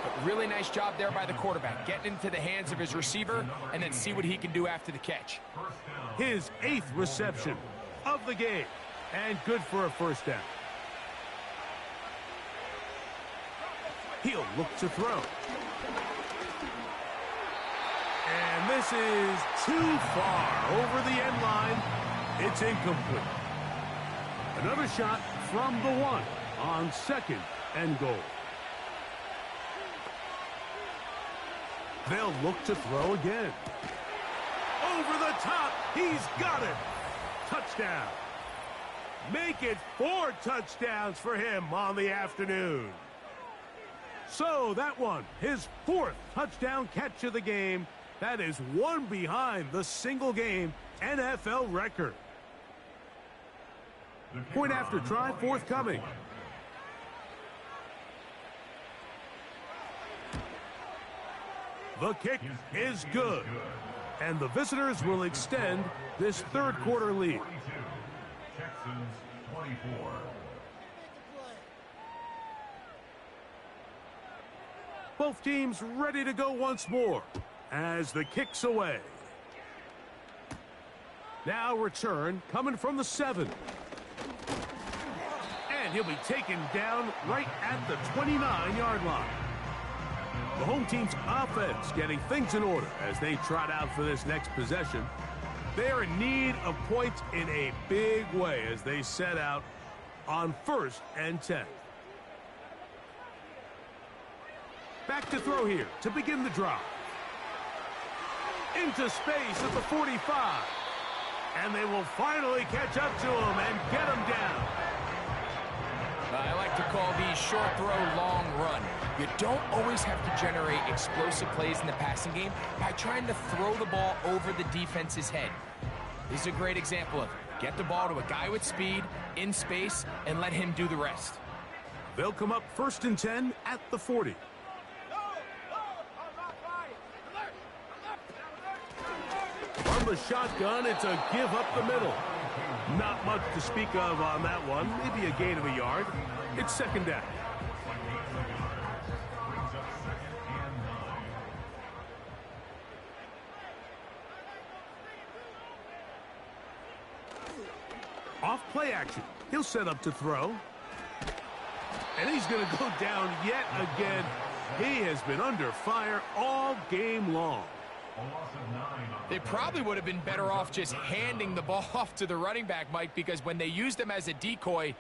But really nice job there by the quarterback, getting into the hands of his receiver and then see what he can do after the catch. His 8th reception of the game, and good for a 1st down. He'll look to throw. And this is too far over the end line. It's incomplete. Another shot from the 1 on 2nd and goal. They'll look to throw again. Over the top, he's got it. Touchdown. Make it 4 touchdowns for him on the afternoon. So that one, his 4th touchdown catch of the game. That is 1 behind the single-game NFL record. Point after try forthcoming. The kick is good. And the visitors will extend this 3rd quarter lead. Texans 24. Both teams ready to go once more as the kick's away. Now return coming from the 7. And he'll be taken down right at the 29-yard line. The home team's offense getting things in order as they trot out for this next possession. They are in need of points in a big way as they set out on 1st and 10. Back to throw here to begin the drive. Into space at the 45. And they will finally catch up to him and get him down. I like to call these short throw, long run. You don't always have to generate explosive plays in the passing game by trying to throw the ball over the defense's head. This is a great example of it. Get the ball to a guy with speed, in space, and let him do the rest. They'll come up 1st and 10 at the 40. the shotgun. It's a give up the middle. Not much to speak of on that one. Maybe a gain of a yard. It's second down. Off play action. He'll set up to throw. And he's going to go down yet again. He has been under fire all game long. They probably would have been better off just handing the ball off to the running back, Mike, because when they used him as a decoy,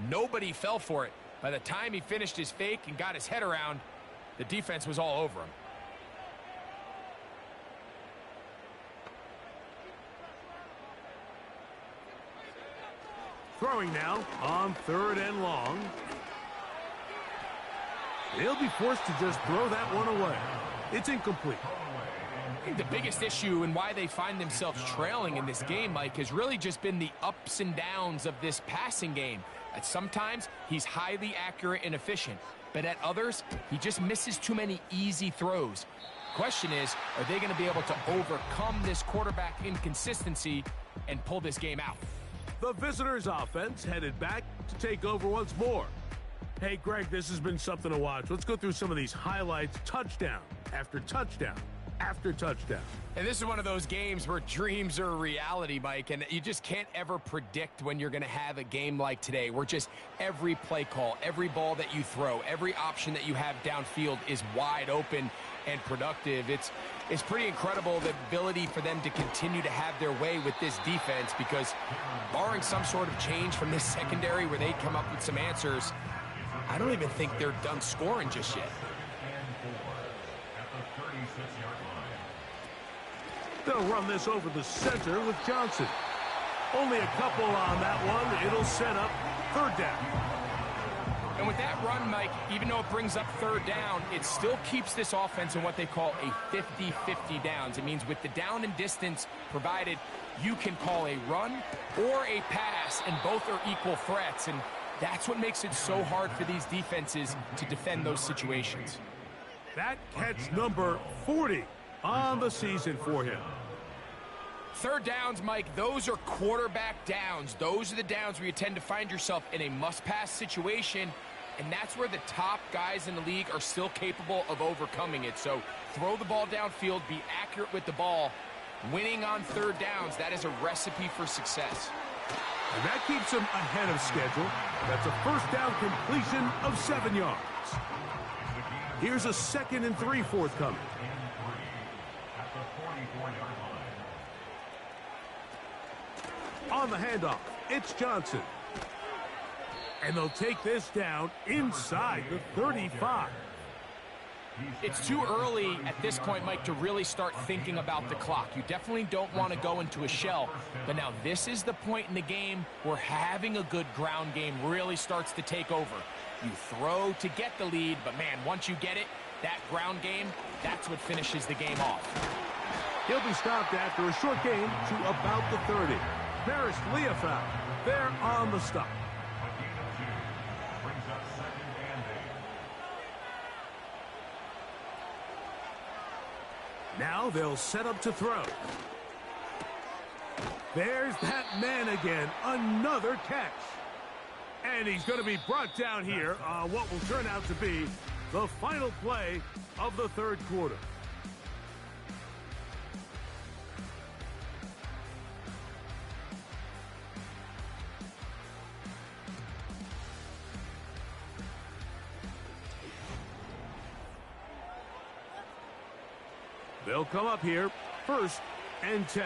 nobody fell for it. By the time he finished his fake and got his head around, the defense was all over him. Throwing now on 3rd and long. They'll be forced to just throw that one away. It's incomplete. I think the biggest issue and why they find themselves trailing in this game, Mike, has really just been the ups and downs of this passing game. At sometimes, he's highly accurate and efficient, but at others, he just misses too many easy throws. Question is, are they going to be able to overcome this quarterback inconsistency and pull this game out? The visitors' offense headed back to take over once more. Hey, Greg, this has been something to watch. Let's go through some of these highlights. Touchdown after touchdown after touchdown. And this is one of those games where dreams are reality, Mike, and you just can't ever predict when you're going to have a game like today, where just every play call, every ball that you throw, every option that you have downfield is wide open and productive. It's pretty incredible, the ability for them to continue to have their way with this defense, because barring some sort of change from this secondary where they come up with some answers, I don't even think they're done scoring just yet. They'll run this over the center with Johnson. Only a couple on that one. It'll set up 3rd down. And with that run, Mike, even though it brings up 3rd down, it still keeps this offense in what they call a 50-50 downs. It means with the down and distance provided, you can call a run or a pass, and both are equal threats. And that's what makes it so hard for these defenses to defend those situations. That catch number 40 on the season for him. 3rd downs, Mike, those are quarterback downs. Those are the downs where you tend to find yourself in a must-pass situation, and that's where the top guys in the league are still capable of overcoming it. So throw the ball downfield, be accurate with the ball. Winning on 3rd downs, that is a recipe for success. And that keeps him ahead of schedule. That's a 1st down completion of 7 yards. Here's a 2nd and 3 forthcoming. On the handoff, it's Johnson. And they'll take this down inside the 35. It's too early at this point, Mike, to really start thinking about the clock. You definitely don't want to go into a shell. But now this is the point in the game where having a good ground game really starts to take over. You throw to get the lead, but man, once you get it, that ground game, that's what finishes the game off. He'll be stopped after a short gain to about the 30. Paris Leofau, they're on the stop. Now they'll set up to throw. There's that man again, another catch. And he's going to be brought down here on what will turn out to be the final play of the 3rd quarter. They'll come up here, 1st and 10.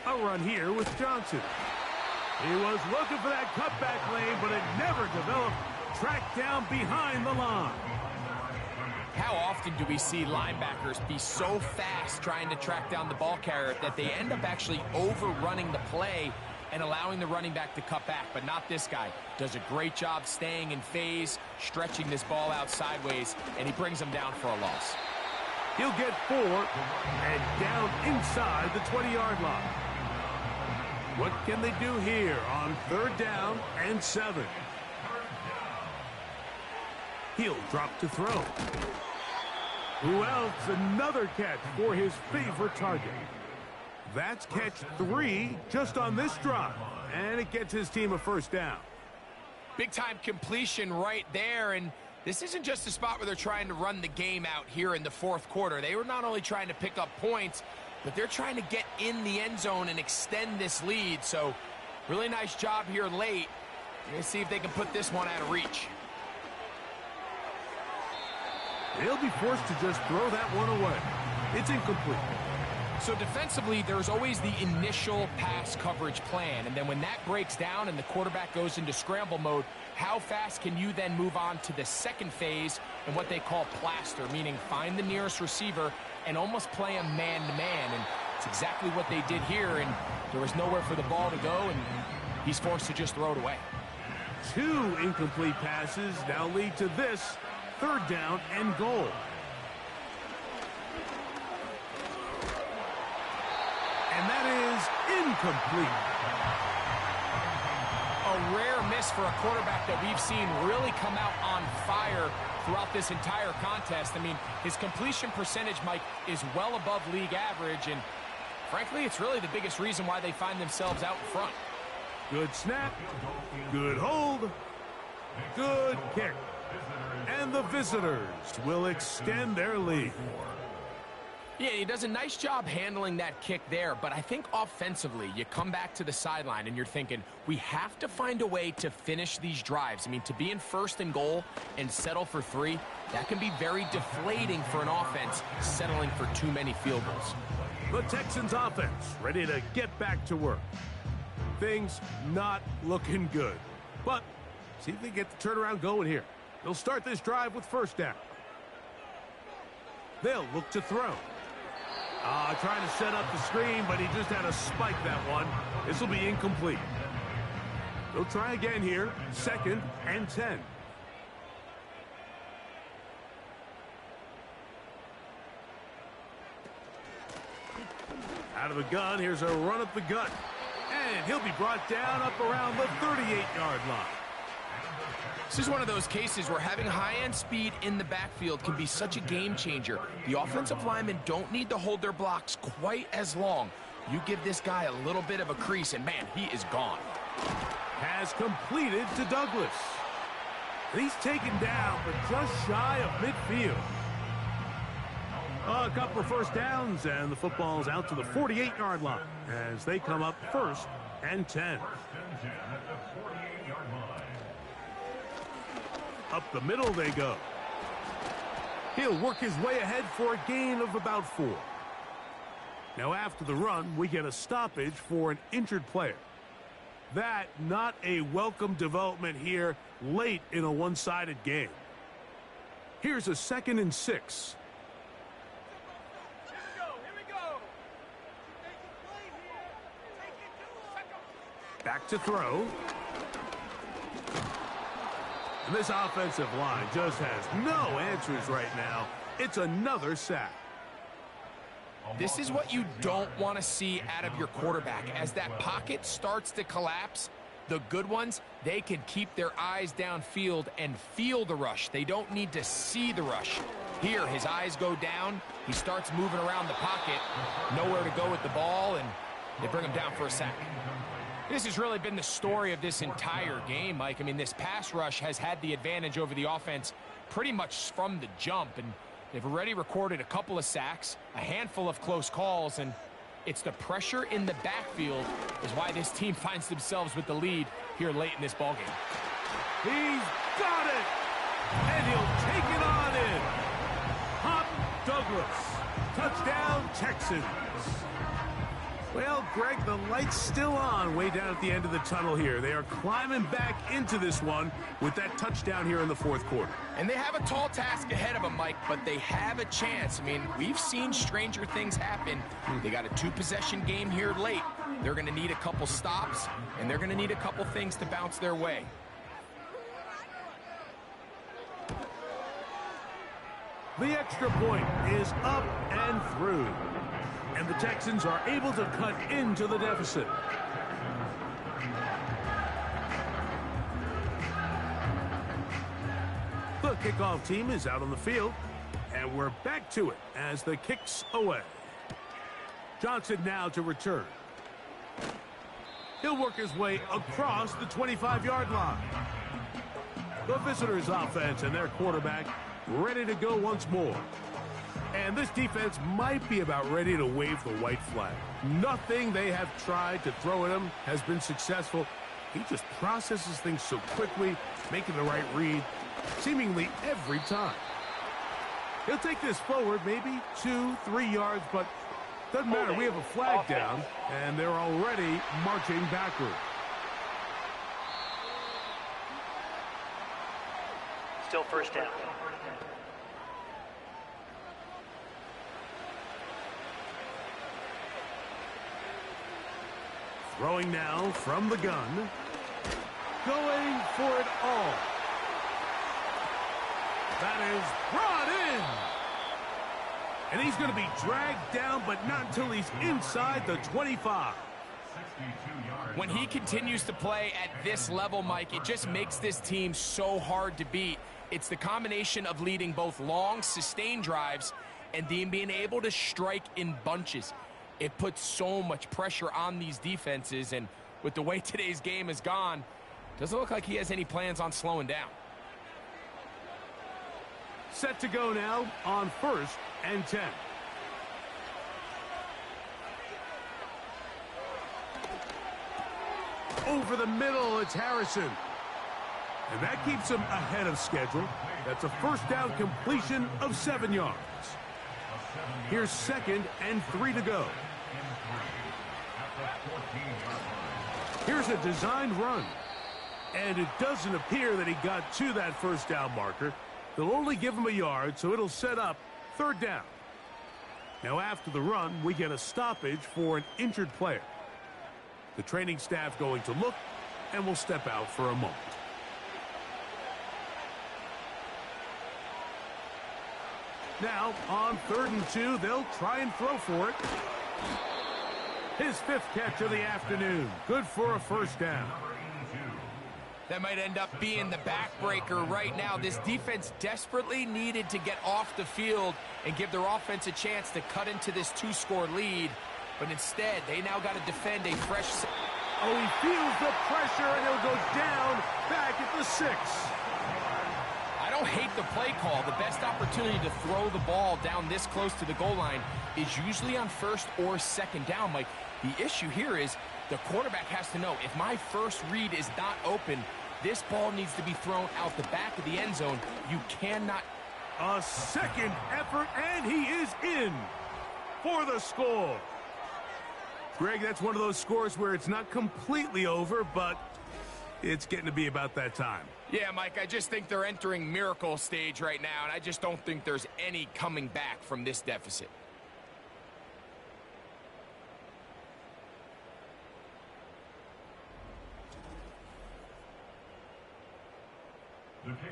A run here with Johnson. He was looking for that cutback lane, but it never developed. Tracked down behind the line. How often do we see linebackers be so fast trying to track down the ball carrier that they end up actually overrunning the play and allowing the running back to cut back? But not this guy. Does a great job staying in phase, stretching this ball out sideways, and he brings him down for a loss. He'll get 4 and down inside the 20-yard line. What can they do here on 3rd down and 7? He'll drop to throw. Who else? Another catch for his favorite target. That's catch 3 just on this drive, and it gets his team a first down. Big-time completion right there, and this isn't just a spot where they're trying to run the game out here in the fourth quarter. They were not only trying to pick up points, but they're trying to get in the end zone and extend this lead. So really nice job here late. We're going to see if they can put this one out of reach. They'll be forced to just throw that one away. It's incomplete. So defensively, there's always the initial pass coverage plan, and then when that breaks down and the quarterback goes into scramble mode, how fast can you then move on to the second phase and what they call plaster, meaning find the nearest receiver and almost play a man-to-man, and it's exactly what they did here, and there was nowhere for the ball to go, and he's forced to just throw it away. 2 incomplete passes now lead to this 3rd down and goal. And that is incomplete. A rare miss for a quarterback that we've seen really come out on fire throughout this entire contest. I mean, his completion percentage, Mike, is well above league average, and frankly, it's really the biggest reason why they find themselves out in front. Good snap, good hold, good kick. And the visitors will extend their lead. Yeah, he does a nice job handling that kick there, but I think offensively, you come back to the sideline and you're thinking, we have to find a way to finish these drives. I mean, to be in 1st and goal and settle for 3, that can be very deflating for an offense settling for too many field goals. The Texans offense ready to get back to work. Things not looking good, but see if they get the turnaround going here. They'll start this drive with 1st down. They'll look to throw. Trying to set up the screen, but he just had to spike that one. This will be incomplete. They'll try again here. 2nd and 10. Out of the gun, here's a run up the gut. And he'll be brought down up around the 38-yard line. This is one of those cases where having high-end speed in the backfield can be such a game changer. The offensive linemen don't need to hold their blocks quite as long. You give this guy a little bit of a crease, and man, he is gone. Has completed to Douglas. He's taken down, but just shy of midfield. A couple of first downs, and the football's out to the 48-yard line as they come up 1st and 10. Up the middle they go. He'll work his way ahead for a gain of about 4. Now after the run, we get a stoppage for an injured player. That not a welcome development here late in a one-sided game. Here's a 2nd and 6. Back to throw. And this offensive line just has no answers right now. It's another sack. This is what you don't want to see out of your quarterback. As that pocket starts to collapse, the good ones, they can keep their eyes downfield and feel the rush. They don't need to see the rush. Here, his eyes go down. He starts moving around the pocket. Nowhere to go with the ball, and they bring him down for a sack. This has really been the story of this entire game, Mike. I mean, this pass rush has had the advantage over the offense pretty much from the jump, and they've already recorded a couple of sacks, a handful of close calls, and it's the pressure in the backfield is why this team finds themselves with the lead here late in this ballgame. He's got it! And he'll take it on in. Hop Douglas. Touchdown, Texans. Well, Greg, the light's still on way down at the end of the tunnel here. They are climbing back into this one with that touchdown here in the 4th quarter. And they have a tall task ahead of them, Mike, but they have a chance. I mean, we've seen stranger things happen. They got a 2-possession game here late. They're going to need a couple stops, and they're going to need a couple things to bounce their way. The extra point is up and through. And the Texans are able to cut into the deficit. The kickoff team is out on the field. And we're back to it as the kick's away. Johnson now to return. He'll work his way across the 25-yard line. The visitors' offense and their quarterback ready to go once more. And this defense might be about ready to wave the white flag. Nothing they have tried to throw at him has been successful. He just processes things so quickly, making the right read, seemingly every time. He'll take this forward maybe 2-3 yards, but doesn't matter. We have a flag down, and they're already marching backward. Still first down. Throwing now from the gun. Going for it all. That is brought in. And he's going to be dragged down, but not until he's inside the 25. When he continues to play at this level, Mike, it just makes this team so hard to beat. It's the combination of leading both long, sustained drives and then being able to strike in bunches. It puts so much pressure on these defenses, and with the way today's game has gone, doesn't look like he has any plans on slowing down. Set to go now on 1st and 10. Over the middle, it's Harrison. And that keeps him ahead of schedule. That's a first down completion of 7 yards. Here's 2nd and 3 to go. Here's a designed run. And it doesn't appear that he got to that first down marker. They'll only give him a yard, so it'll set up 3rd down. Now after the run, we get a stoppage for an injured player. The training staff going to look, and will step out for a moment. Now, on 3rd and 2, they'll try and throw for it. His 5th catch of the afternoon. Good for a first down. That might end up being the backbreaker right now. This defense desperately needed to get off the field and give their offense a chance to cut into this 2-score lead. But instead, they now got to defend a fresh... Oh, he feels the pressure, and he'll go down back at the 6. I don't hate the play call. The best opportunity to throw the ball down this close to the goal line is usually on 1st or 2nd down, Mike. The issue here is the quarterback has to know, if my first read is not open, this ball needs to be thrown out the back of the end zone. You cannot... A second effort, and he is in for the score. Greg, that's one of those scores where it's not completely over, but it's getting to be about that time. Yeah, Mike, I just think they're entering miracle stage right now, and I just don't think there's any coming back from this deficit.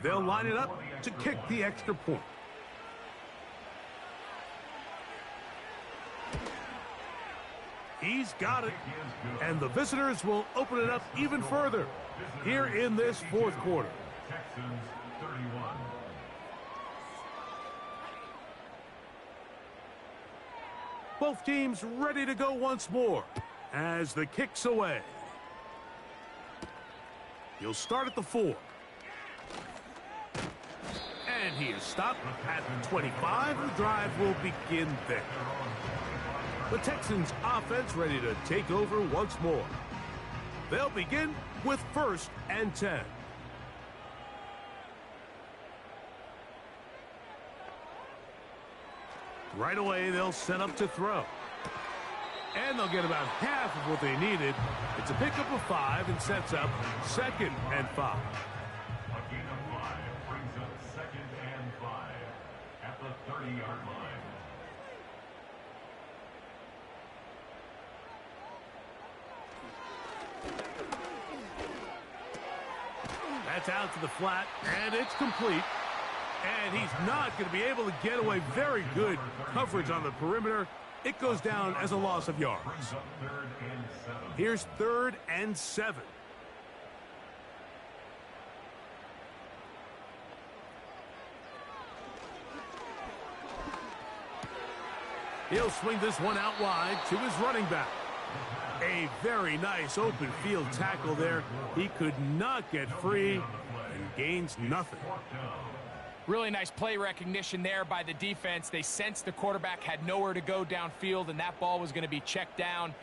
They'll line it up to kick the extra point. He's got it. And the visitors will open it up even further here in this 4th quarter. Texans 31. Both teams ready to go once more as the kick's away. He'll start at the 4. And he is stopped at the 25. The drive will begin there. The Texans offense ready to take over once more. They'll begin with 1st and 10. Right away, they'll set up to throw. And they'll get about half of what they needed. It's a pickup of 5 and sets up 2nd and 5. A gain of 5 brings up 2nd and 5 at the 30-yard line. That's out to the flat, and it's complete. And he's not going to be able to get away. Very good coverage on the perimeter. It goes down as a loss of yards. Here's 3rd and 7. He'll swing this one out wide to his running back. A very nice open field tackle there. He could not get free and gains nothing. Really nice play recognition there by the defense. They sensed the quarterback had nowhere to go downfield, and that ball was going to be checked down.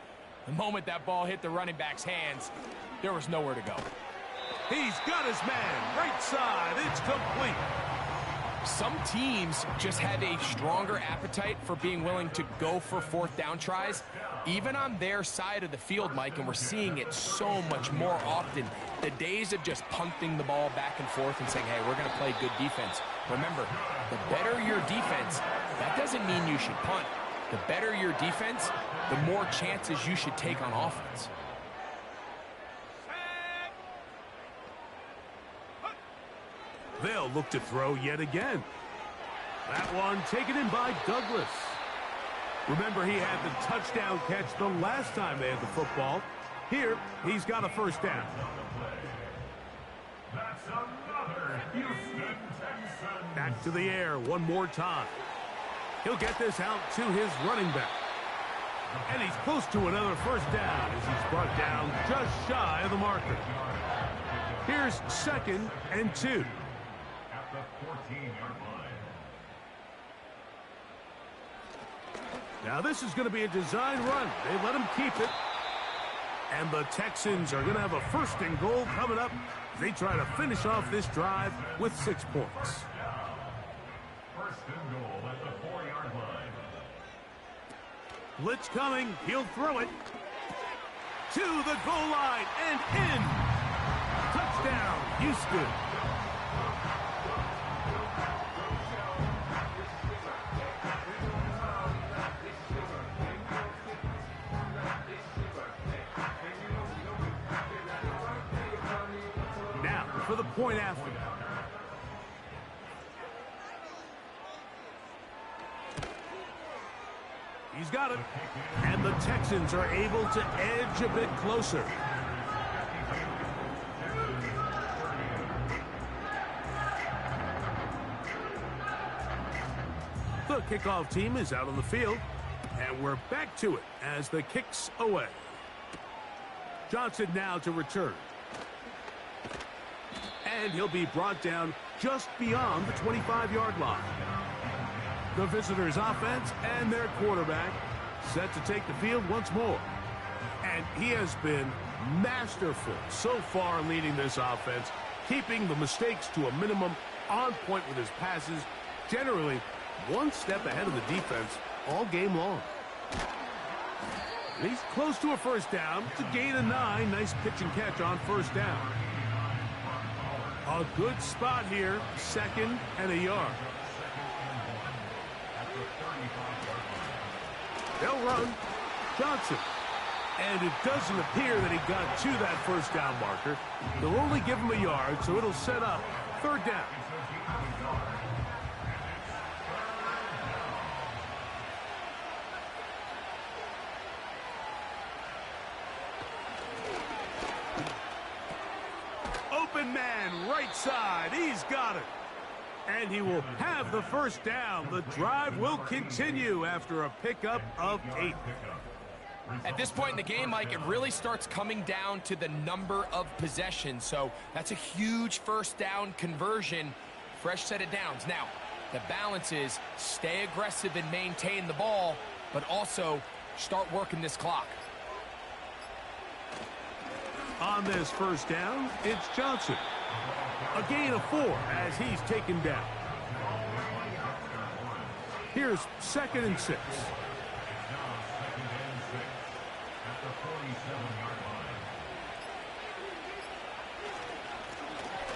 The moment that ball hit the running back's hands, there was nowhere to go. He's got his man. Right side. It's complete. Some teams just have a stronger appetite for being willing to go for fourth down tries, even on their side of the field, Mike, and we're seeing it so much more often. The days of just punting the ball back and forth and saying, hey, we're going to play good defense. Remember, the better your defense, that doesn't mean you should punt. The better your defense, the more chances you should take on offense. They'll look to throw yet again. That one taken in by Douglas. Remember, he had the touchdown catch the last time they had the football. Here, he's got a first down. That's another Houston Texans. Back to the air one more time. He'll get this out to his running back. And he's close to another first down as he's brought down just shy of the marker. Here's 2nd and 2. At the 14-yard line. Now this is going to be a design run. They let him keep it. And the Texans are going to have a 1st and goal coming up. They try to finish off this drive with 6 points. 1st and goal at the 4-yard line. Blitz coming. He'll throw it to the goal line and in. Touchdown, Houston. Now for the point after. He's got it. And the Texans are able to edge a bit closer. The kickoff team is out on the field. And we're back to it as the kick's away. Johnson now to return. And he'll be brought down just beyond the 25-yard line. The visitors' offense and their quarterback set to take the field once more. And he has been masterful so far leading this offense, keeping the mistakes to a minimum, on point with his passes, generally one step ahead of the defense all game long. He's close to a first down to gain a 9. Nice pitch and catch on first down. A good spot here, 2nd and a yard. They'll run. Johnson. And it doesn't appear that he got to that first down marker. They'll only give him a yard, so it'll set up 3rd down. Open man, right side. He's got it. And he will have the first down. The drive will continue after a pickup of 8. At this point in the game, Mike, it really starts coming down to the number of possessions. So that's a huge first down conversion. Fresh set of downs. Now, the balance is stay aggressive and maintain the ball, but also start working this clock. On this first down, it's Johnson. A gain of 4 as he's taken down. Here's 2nd and 6.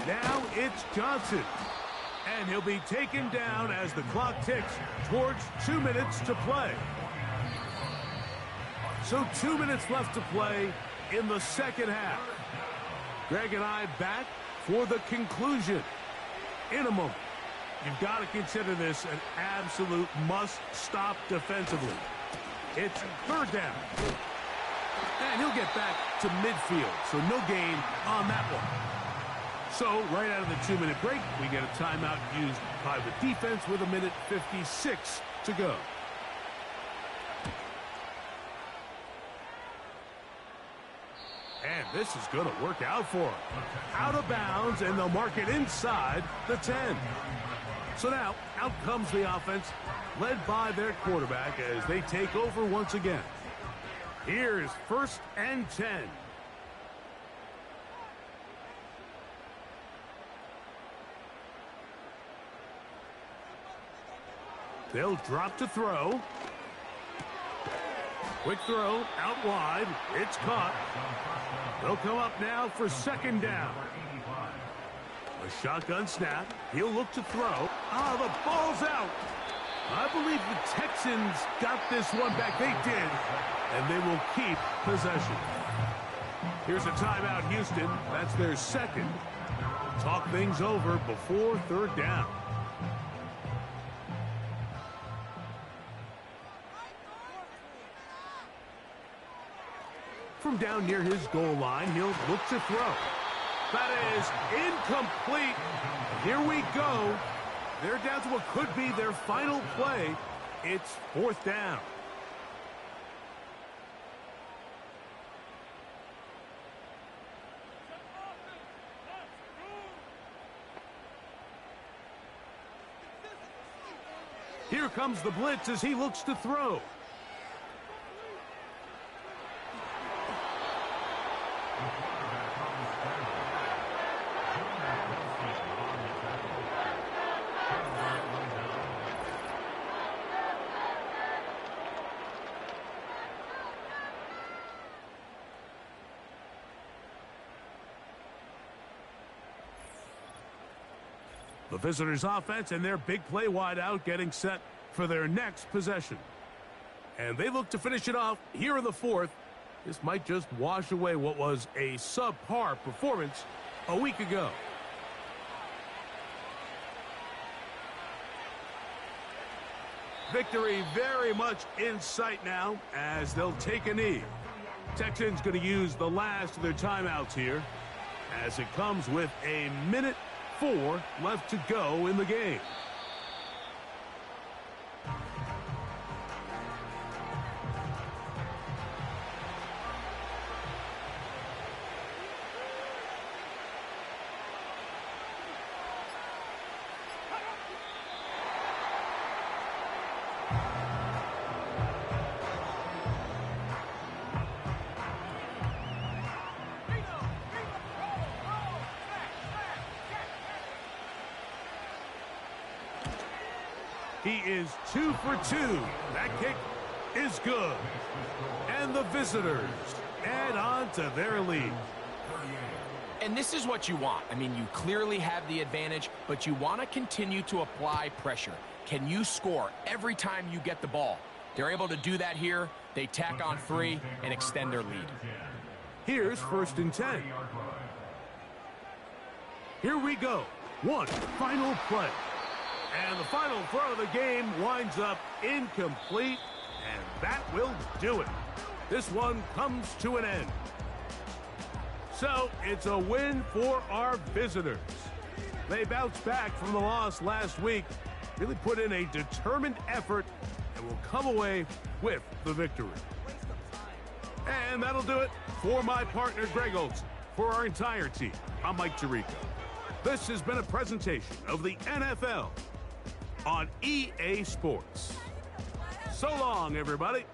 Now it's Johnson. And he'll be taken down as the clock ticks towards 2 minutes to play. So 2 minutes left to play in the second half. Greg and I back for the conclusion in a moment. You've got to consider this an absolute must-stop defensively. It's 3rd down. And he'll get back to midfield, so no gain on that one. So right out of the 2-minute break, we get a timeout used by the defense with 1:56 to go. And this is going to work out for him. Out of bounds, and they'll mark it inside the 10. So now, out comes the offense, led by their quarterback as they take over once again. Here's 1st and 10. They'll drop to throw. Quick throw, out wide. It's caught. They'll come up now for 2nd down. A shotgun snap. He'll look to throw. The ball's out. I believe the Texans got this one back. They did. And they will keep possession. Here's a timeout, Houston. That's their 2nd. Talk things over before 3rd down. From down near his goal line, he'll look to throw. That is incomplete. Here we go. They're down to what could be their final play. It's 4th down. Here comes the blitz as he looks to throw. The visitors' offense and their big play wideout getting set for their next possession. And they look to finish it off here in the 4th. This might just wash away what was a subpar performance a week ago. Victory very much in sight now as they'll take a knee. Texans going to use the last of their timeouts here as it comes with a minute 4 left to go in the game. He is 2 for 2. That kick is good. And the visitors add on to their lead. And this is what you want. I mean, you clearly have the advantage, but you want to continue to apply pressure. Can you score every time you get the ball? They're able to do that here. They tack on 3 and extend their lead. Here's 1st and 10. Here we go. One final play. And the final throw of the game winds up incomplete, and that will do it. This one comes to an end. So it's a win for our visitors. They bounced back from the loss last week, really put in a determined effort, and will come away with the victory. And that'll do it for my partner, Greg Olson. For our entire team, I'm Mike Tirico. This has been a presentation of the NFL on EA Sports. So long, everybody.